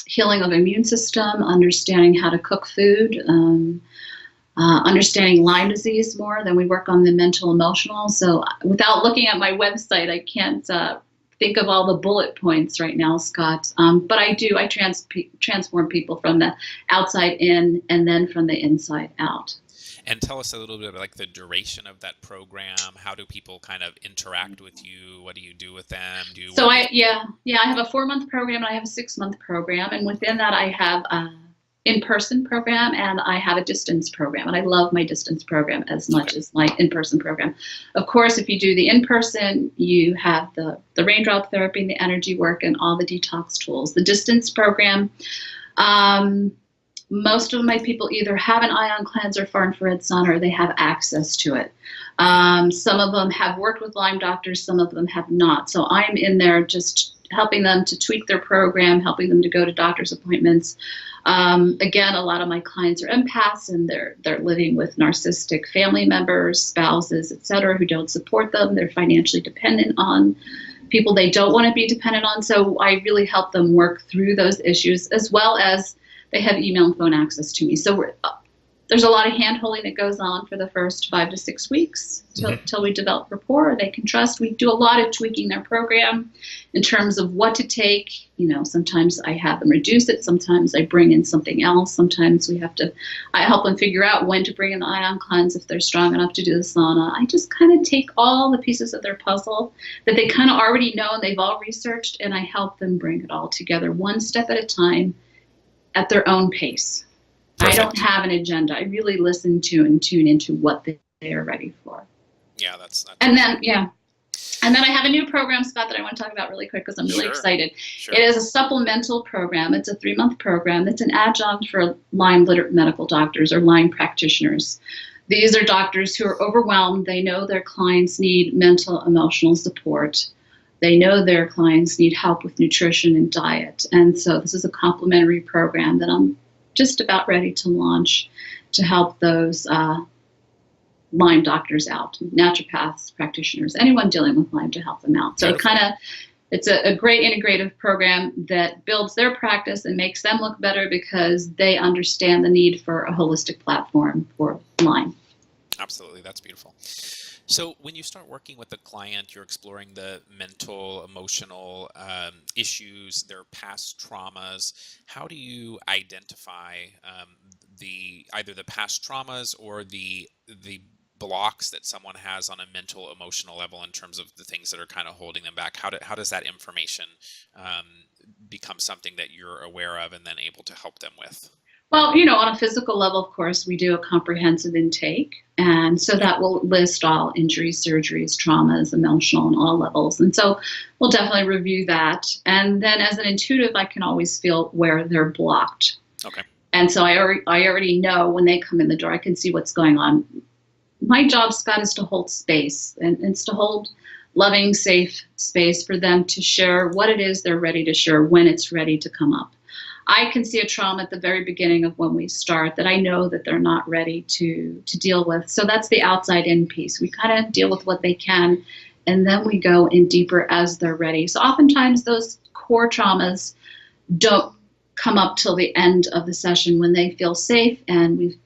healing of immune system, understanding how to cook food, understanding Lyme disease more. Then we work on the mental, emotional. So without looking at my website, I can't think of all the bullet points right now, Scott. But I transform people from the outside in and then from the inside out. And tell us a little bit about like the duration of that program. How do people kind of interact with you? What do you do with them? I have a 4-month program and I have a 6-month program. And within that, I have in-person program and I have a distance program. And I love my distance program as much as my in-person program. Of course, if you do the in-person, you have the raindrop therapy and the energy work and all the detox tools. The distance program, most of my people either have an ion cleanse or far infrared sun, or they have access to it. Some of them have worked with Lyme doctors, some of them have not. So I'm in there just helping them to tweak their program, helping them to go to doctor's appointments. Again, a lot of my clients are empaths, and they're living with narcissistic family members, spouses, etc., who don't support them. They're financially dependent on people they don't want to be dependent on. So I really help them work through those issues, as well as they have email and phone access to me. So there's a lot of hand-holding that goes on for the first 5 to 6 weeks till we develop rapport. They can trust. We do a lot of tweaking their program in terms of what to take. Sometimes I have them reduce it. Sometimes I bring in something else. Sometimes I help them figure out when to bring in the ion cleanse if they're strong enough to do the sauna. I just kind of take all the pieces of their puzzle that they kind of already know and they've all researched, and I help them bring it all together one step at a time, at their own pace. Perfect. I don't have an agenda. I really listen to and tune into what they are ready for. Yeah, that's and then I have a new program, Scott, that I want to talk about really quick because I'm really excited. Sure. It is a supplemental program. It's a 3-month program. It's an adjunct for Lyme literate medical doctors or Lyme practitioners. These are doctors who are overwhelmed. They know their clients need mental, emotional support. They know their clients need help with nutrition and diet. And so this is a complimentary program that I'm just about ready to launch to help those Lyme doctors out, naturopaths, practitioners, anyone dealing with Lyme, to help them out. So it's a great integrative program that builds their practice and makes them look better because they understand the need for a holistic platform for Lyme. Absolutely. That's beautiful. So when you start working with a client, you're exploring the mental, emotional issues, their past traumas. How do you identify either the past traumas or the blocks that someone has on a mental, emotional level in terms of the things that are kind of holding them back? How does that information become something that you're aware of and then able to help them with? Well, on a physical level, of course, we do a comprehensive intake. And so that will list all injuries, surgeries, traumas, emotional, and all levels. And so we'll definitely review that. And then as an intuitive, I can always feel where they're blocked. Okay. And so I already know when they come in the door, I can see what's going on. My job, Scott, is to hold space, and it's to hold loving, safe space for them to share what it is they're ready to share when it's ready to come up. I can see a trauma at the very beginning of when we start that I know that they're not ready to deal with. So that's the outside in piece. We kind of deal with what they can, and then we go in deeper as they're ready. So oftentimes those core traumas don't come up till the end of the session when they feel safe and we've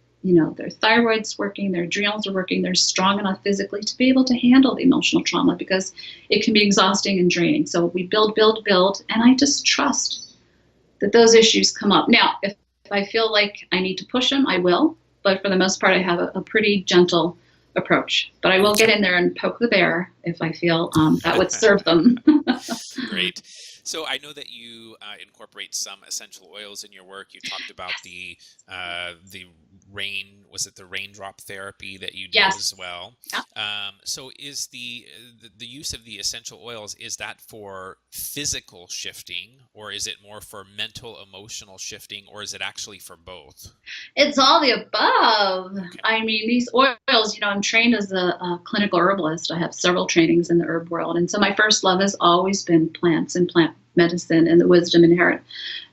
their thyroid's working, their adrenals are working, they're strong enough physically to be able to handle the emotional trauma, because it can be exhausting and draining. So we build, and I just trust that those issues come up. Now, if I feel like I need to push them, I will. But for the most part, I have a pretty gentle approach. But I will get in there and poke the bear if I feel that would serve them. Great. So I know that you incorporate some essential oils in your work. You talked about the the raindrop therapy that you do Yes. as well? Yeah. So is the use of the essential oils, is that for physical shifting, or is it more for mental, emotional shifting, or is it actually for both? It's all the above. Okay. I mean, these oils, I'm trained as a clinical herbalist. I have several trainings in the herb world. And so my first love has always been plants and plant medicine and the wisdom inherent,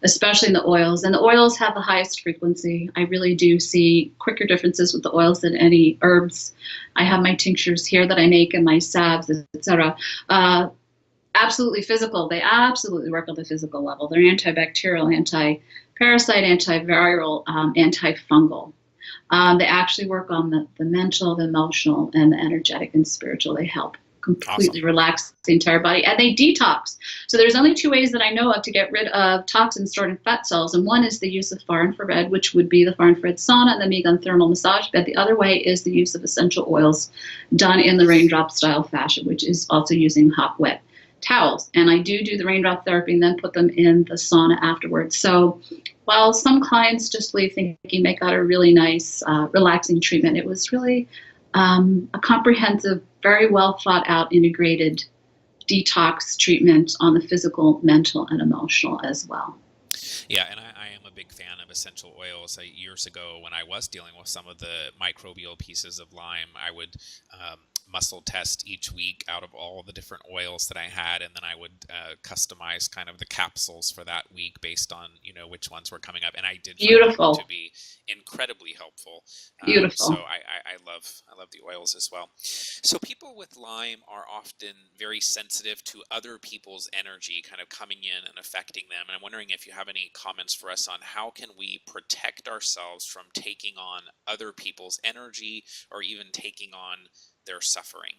especially in the oils. And the oils have the highest frequency. I really do see quicker differences with the oils than any herbs. I have my tinctures here that I make and my salves, etc. Absolutely physical. They absolutely work on the physical level. They're antibacterial, anti-parasite, antiviral, antifungal. They actually work on the mental, the emotional, and the energetic and spiritual. They help completely Awesome. relax the entire body, and they detox. So there's only two ways that I know of to get rid of toxins stored in fat cells, and one is the use of far infrared, which would be the far infrared sauna and the Migun thermal massage bed. The other way is the use of essential oils done in the raindrop style fashion, which is also using hot, wet towels. And I do the raindrop therapy and then put them in the sauna afterwards. So while some clients just leave thinking they got a really nice, relaxing treatment, it was really a comprehensive, very well thought out, integrated detox treatment on the physical, mental, and emotional as well. Yeah, and I am a big fan of essential oils. Years ago, when I was dealing with some of the microbial pieces of Lyme, I would muscle test each week out of all the different oils that I had, and then I would customize kind of the capsules for that week based on which ones were coming up, and I did find them to be incredibly helpful. Beautiful. So I love the oils as well. So people with Lyme are often very sensitive to other people's energy kind of coming in and affecting them. And I'm wondering if you have any comments for us on how can we protect ourselves from taking on other people's energy or even taking on their suffering.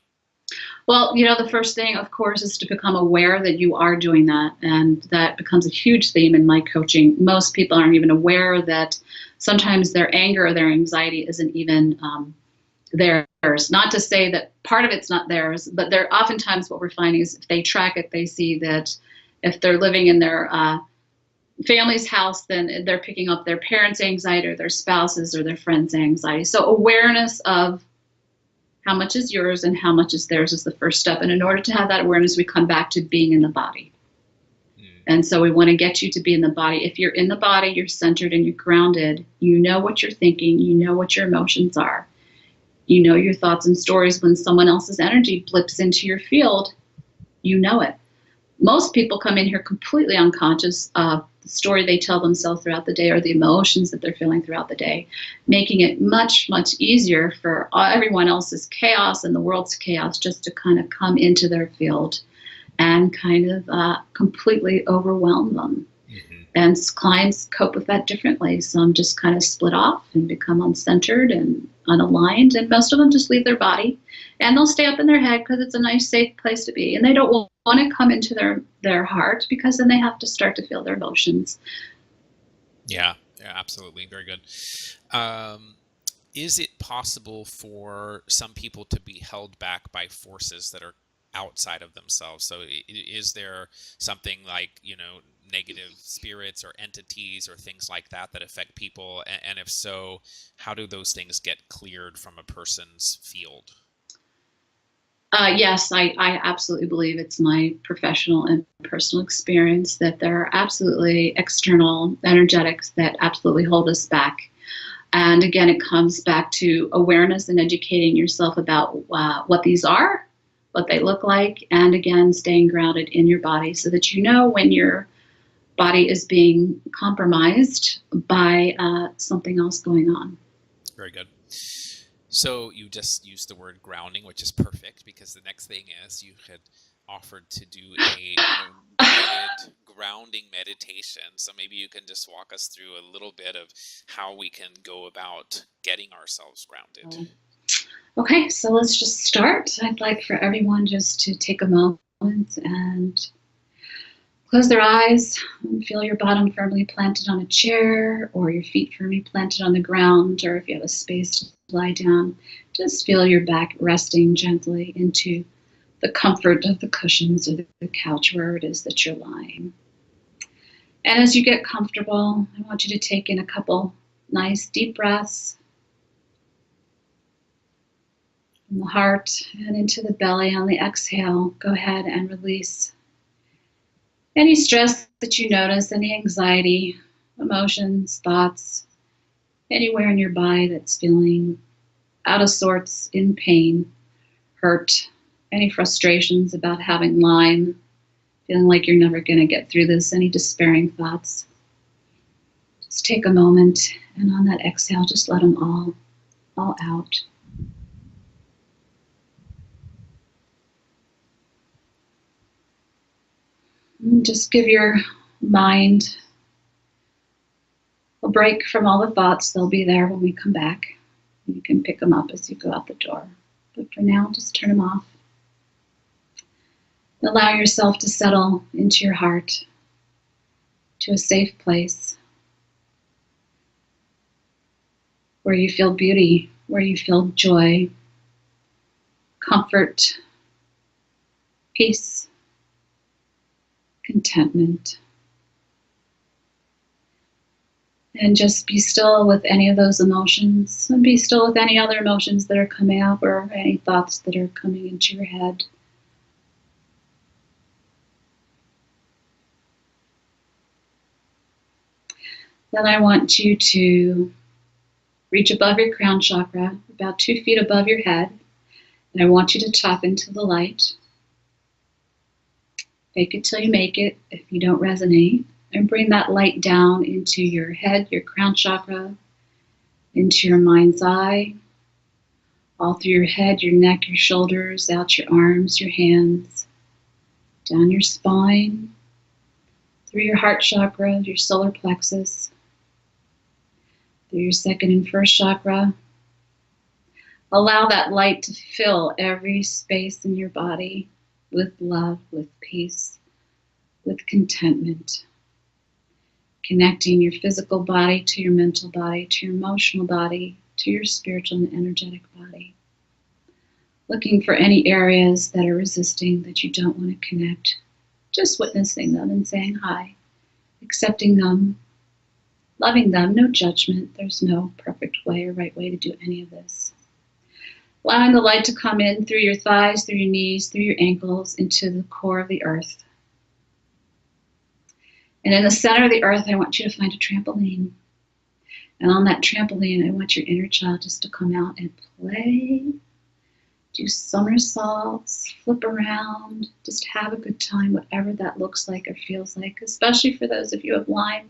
Well, the first thing, of course, is to become aware that you are doing that. And that becomes a huge theme in my coaching. Most people aren't even aware that sometimes their anger or their anxiety isn't even theirs. Not to say that part of it's not theirs, but they're oftentimes what we're finding is if they track it, they see that if they're living in their family's house, then they're picking up their parents' anxiety or their spouses or their friends' anxiety. So awareness of how much is yours and how much is theirs is the first step. And in order to have that awareness, we come back to being in the body. And so we want to get you to be in the body. If you're in the body, you're centered and you're grounded. You know what you're thinking. You know what your emotions are. You know your thoughts and stories. When someone else's energy blips into your field, you know it. Most people come in here completely unconscious of the story they tell themselves throughout the day or the emotions that they're feeling throughout the day, making it much, much easier for everyone else's chaos and the world's chaos just to kind of come into their field and kind of completely overwhelm them. Mm-hmm. And clients cope with that differently. Some just kind of split off and become uncentered and unaligned, and most of them just leave their body and they'll stay up in their head because it's a nice, safe place to be. And they don't want to come into their heart because then they have to start to feel their emotions. Yeah, absolutely. Very good. Is it possible for some people to be held back by forces that are outside of themselves? So is there something like, negative spirits or entities or things like that affect people? And if so, how do those things get cleared from a person's field? Yes, I absolutely believe it's my professional and personal experience that there are absolutely external energetics that absolutely hold us back. And again, it comes back to awareness and educating yourself about what these are, what they look like, and again, staying grounded in your body so that you know when your body is being compromised by something else going on. Very good. So you just used the word grounding, which is perfect because the next thing is you had offered to do a guided grounding grounding meditation. So maybe you can just walk us through a little bit of how we can go about getting ourselves grounded. Okay, so let's just start. I'd like for everyone just to take a moment and close their eyes and feel your bottom firmly planted on a chair or your feet firmly planted on the ground, or if you have a space to lie down, just feel your back resting gently into the comfort of the cushions or the couch, wherever it is that you're lying. And as you get comfortable, I want you to take in a couple nice deep breaths from the heart and into the belly. On the exhale, go ahead and release any stress that you notice, any anxiety, emotions, thoughts, anywhere in your body that's feeling out of sorts, in pain, hurt, any frustrations about having Lyme, feeling like you're never going to get through this, any despairing thoughts. Just take a moment, and on that exhale, just let them all out. And just give your mind a break from all the thoughts. They'll be there when we come back. You can pick them up as you go out the door. But for now, just turn them off. Allow yourself to settle into your heart, to a safe place where you feel beauty, where you feel joy, comfort, peace, contentment. And just be still with any of those emotions, and be still with any other emotions that are coming up or any thoughts that are coming into your head. Then I want you to reach above your crown chakra, about 2 feet above your head, and I want you to tap into the light. Fake it till you make it if you don't resonate, and bring that light down into your head, your crown chakra, into your mind's eye, all through your head, your neck, your shoulders, out your arms, your hands, down your spine, through your heart chakra, your solar plexus, through your second and first chakra. Allow that light to fill every space in your body with love, with peace, with contentment. Connecting your physical body to your mental body, to your emotional body, to your spiritual and energetic body. Looking for any areas that are resisting, that you don't want to connect. Just witnessing them and saying hi, accepting them, loving them, no judgment. There's no perfect way or right way to do any of this. Allowing the light to come in through your thighs, through your knees, through your ankles, into the core of the earth. And in the center of the earth, I want you to find a trampoline. And on that trampoline, I want your inner child just to come out and play, do somersaults, flip around, just have a good time, whatever that looks like or feels like, especially for those of you who have Lyme,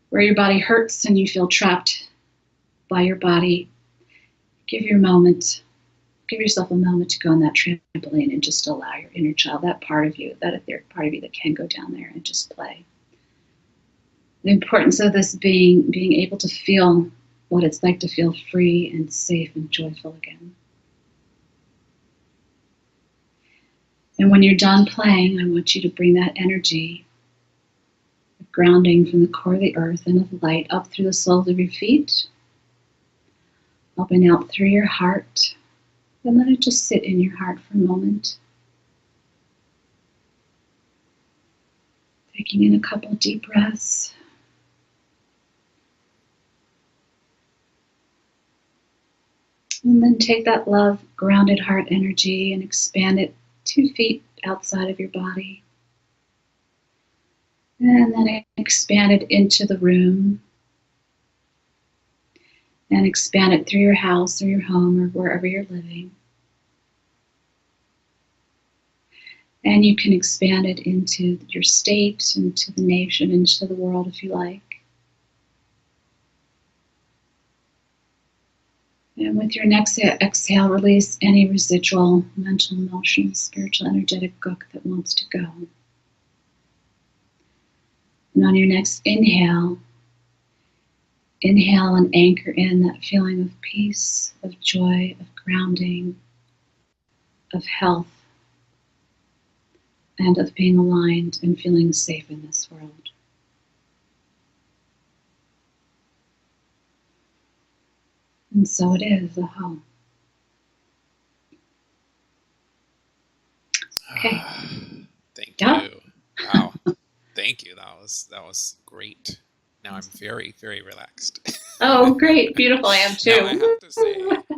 where your body hurts and you feel trapped by your body. Give yourself a moment to go on that trampoline and just allow your inner child, that part of you, that etheric part of you that can go down there and just play. The importance of this being able to feel what it's like to feel free and safe and joyful again. And when you're done playing, I want you to bring that energy of grounding from the core of the earth and of the light up through the soles of your feet, up and out through your heart, and let it just sit in your heart for a moment. Taking in a couple deep breaths. And then take that love, grounded heart energy and expand it 2 feet outside of your body. And then expand it into the room. And expand it through your house or your home or wherever you're living. And you can expand it into your state, into the nation, into the world if you like. And with your next exhale, release any residual mental, emotional, spiritual, energetic gook that wants to go. on your next inhale, inhale and anchor in that feeling of peace, of joy, of grounding, of health, and of being aligned and feeling safe in this world. And so it is. Aha. Okay. Thank Yeah. you. Wow. Thank you. That was great. Now I'm very, very relaxed. Oh, great. Beautiful. I am too. Now I have to say,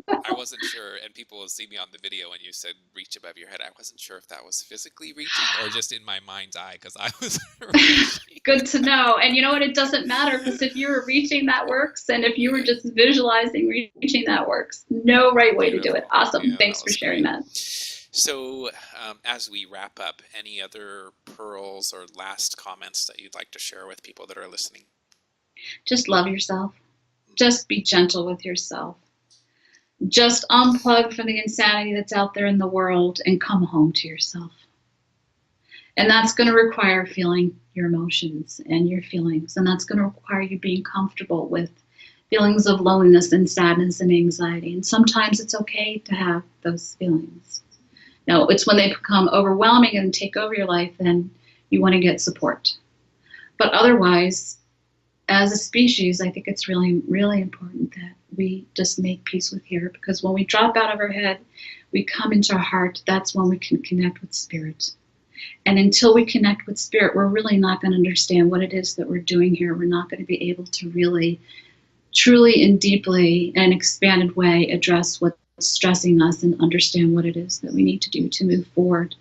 I wasn't sure, and people will see me on the video when you said reach above your head. I wasn't sure if that was physically reaching or just in my mind's eye, because I was reaching. Good to know. And you know what? It doesn't matter, because if you were reaching, that works. And if you were just visualizing reaching, that works. No right way to do it. Awesome. Yeah, Thanks for sharing that. So as we wrap up, any other pearls or last comments that you'd like to share with people that are listening? Just love yourself. Just be gentle with yourself. Just unplug from the insanity that's out there in the world and come home to yourself. And that's going to require feeling your emotions and your feelings. And that's going to require you being comfortable with feelings of loneliness and sadness and anxiety. And sometimes it's okay to have those feelings. Now, it's when they become overwhelming and take over your life, then you want to get support. But otherwise, as a species, I think it's really, really important that we just make peace with here, because when we drop out of our head, we come into our heart. That's when we can connect with spirit. And until we connect with spirit, we're really not going to understand what it is that we're doing here. We're not going to be able to really, truly and deeply, in an expanded way, address what's stressing us and understand what it is that we need to do to move forward,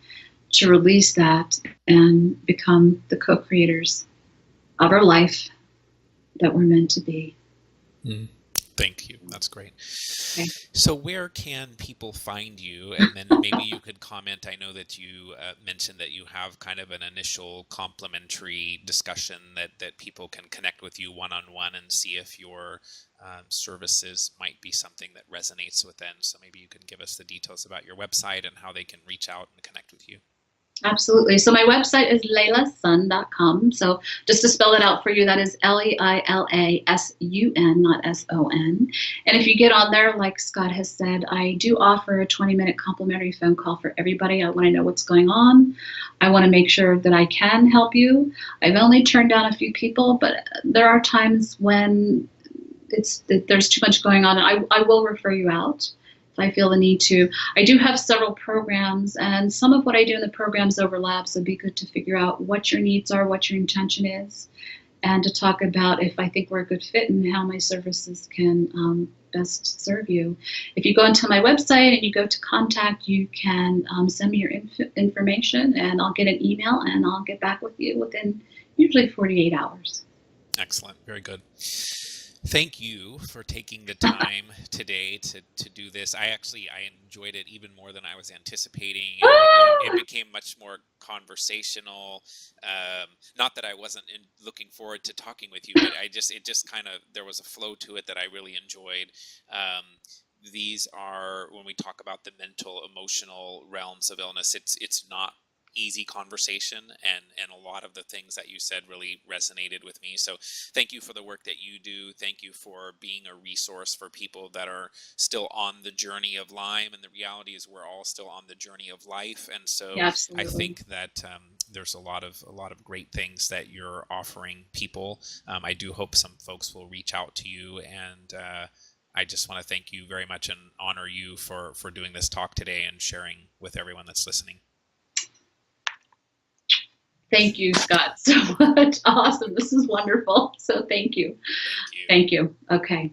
to release that and become the co-creators of our life that we're meant to be. Thank you. That's great. Okay. So where can people find you? And then maybe you could comment. I know that you mentioned that you have kind of an initial complimentary discussion that people can connect with you one-on-one and see if your services might be something that resonates with them. So maybe you can give us the details about your website and how they can reach out and connect with you. Absolutely. So my website is leilasun.com. So just to spell it out for you, that is Leilasun, not SON. And if you get on there, like Scott has said, I do offer a 20-minute complimentary phone call for everybody. I want to know what's going on. I want to make sure that I can help you. I've only turned down a few people, but there are times when there's too much going on. I will refer you out if I feel the need to. I do have several programs, and some of what I do in the programs overlaps. So it'd be good to figure out what your needs are, what your intention is, and to talk about if I think we're a good fit and how my services can best serve you. If you go into my website and you go to contact, you can send me your information, and I'll get an email, and I'll get back with you within usually 48 hours. Excellent. Very good. Thank you for taking the time today to do this. I enjoyed it even more than I was anticipating. It became much more conversational. Not that I wasn't looking forward to talking with you, but there was a flow to it that I really enjoyed. These are, when we talk about the mental, emotional realms of illness, it's not easy conversation, and a lot of the things that you said really resonated with me. So thank you for the work that you do. Thank you for being a resource for people that are still on the journey of Lyme, and the reality is we're all still on the journey of life. And so I think that there's a lot of great things that you're offering people. I do hope some folks will reach out to you, and I just want to thank you very much and honor you for doing this talk today and sharing with everyone that's listening. Thank you, Scott, so much. Awesome. This is wonderful. So thank you. Thank you. Okay.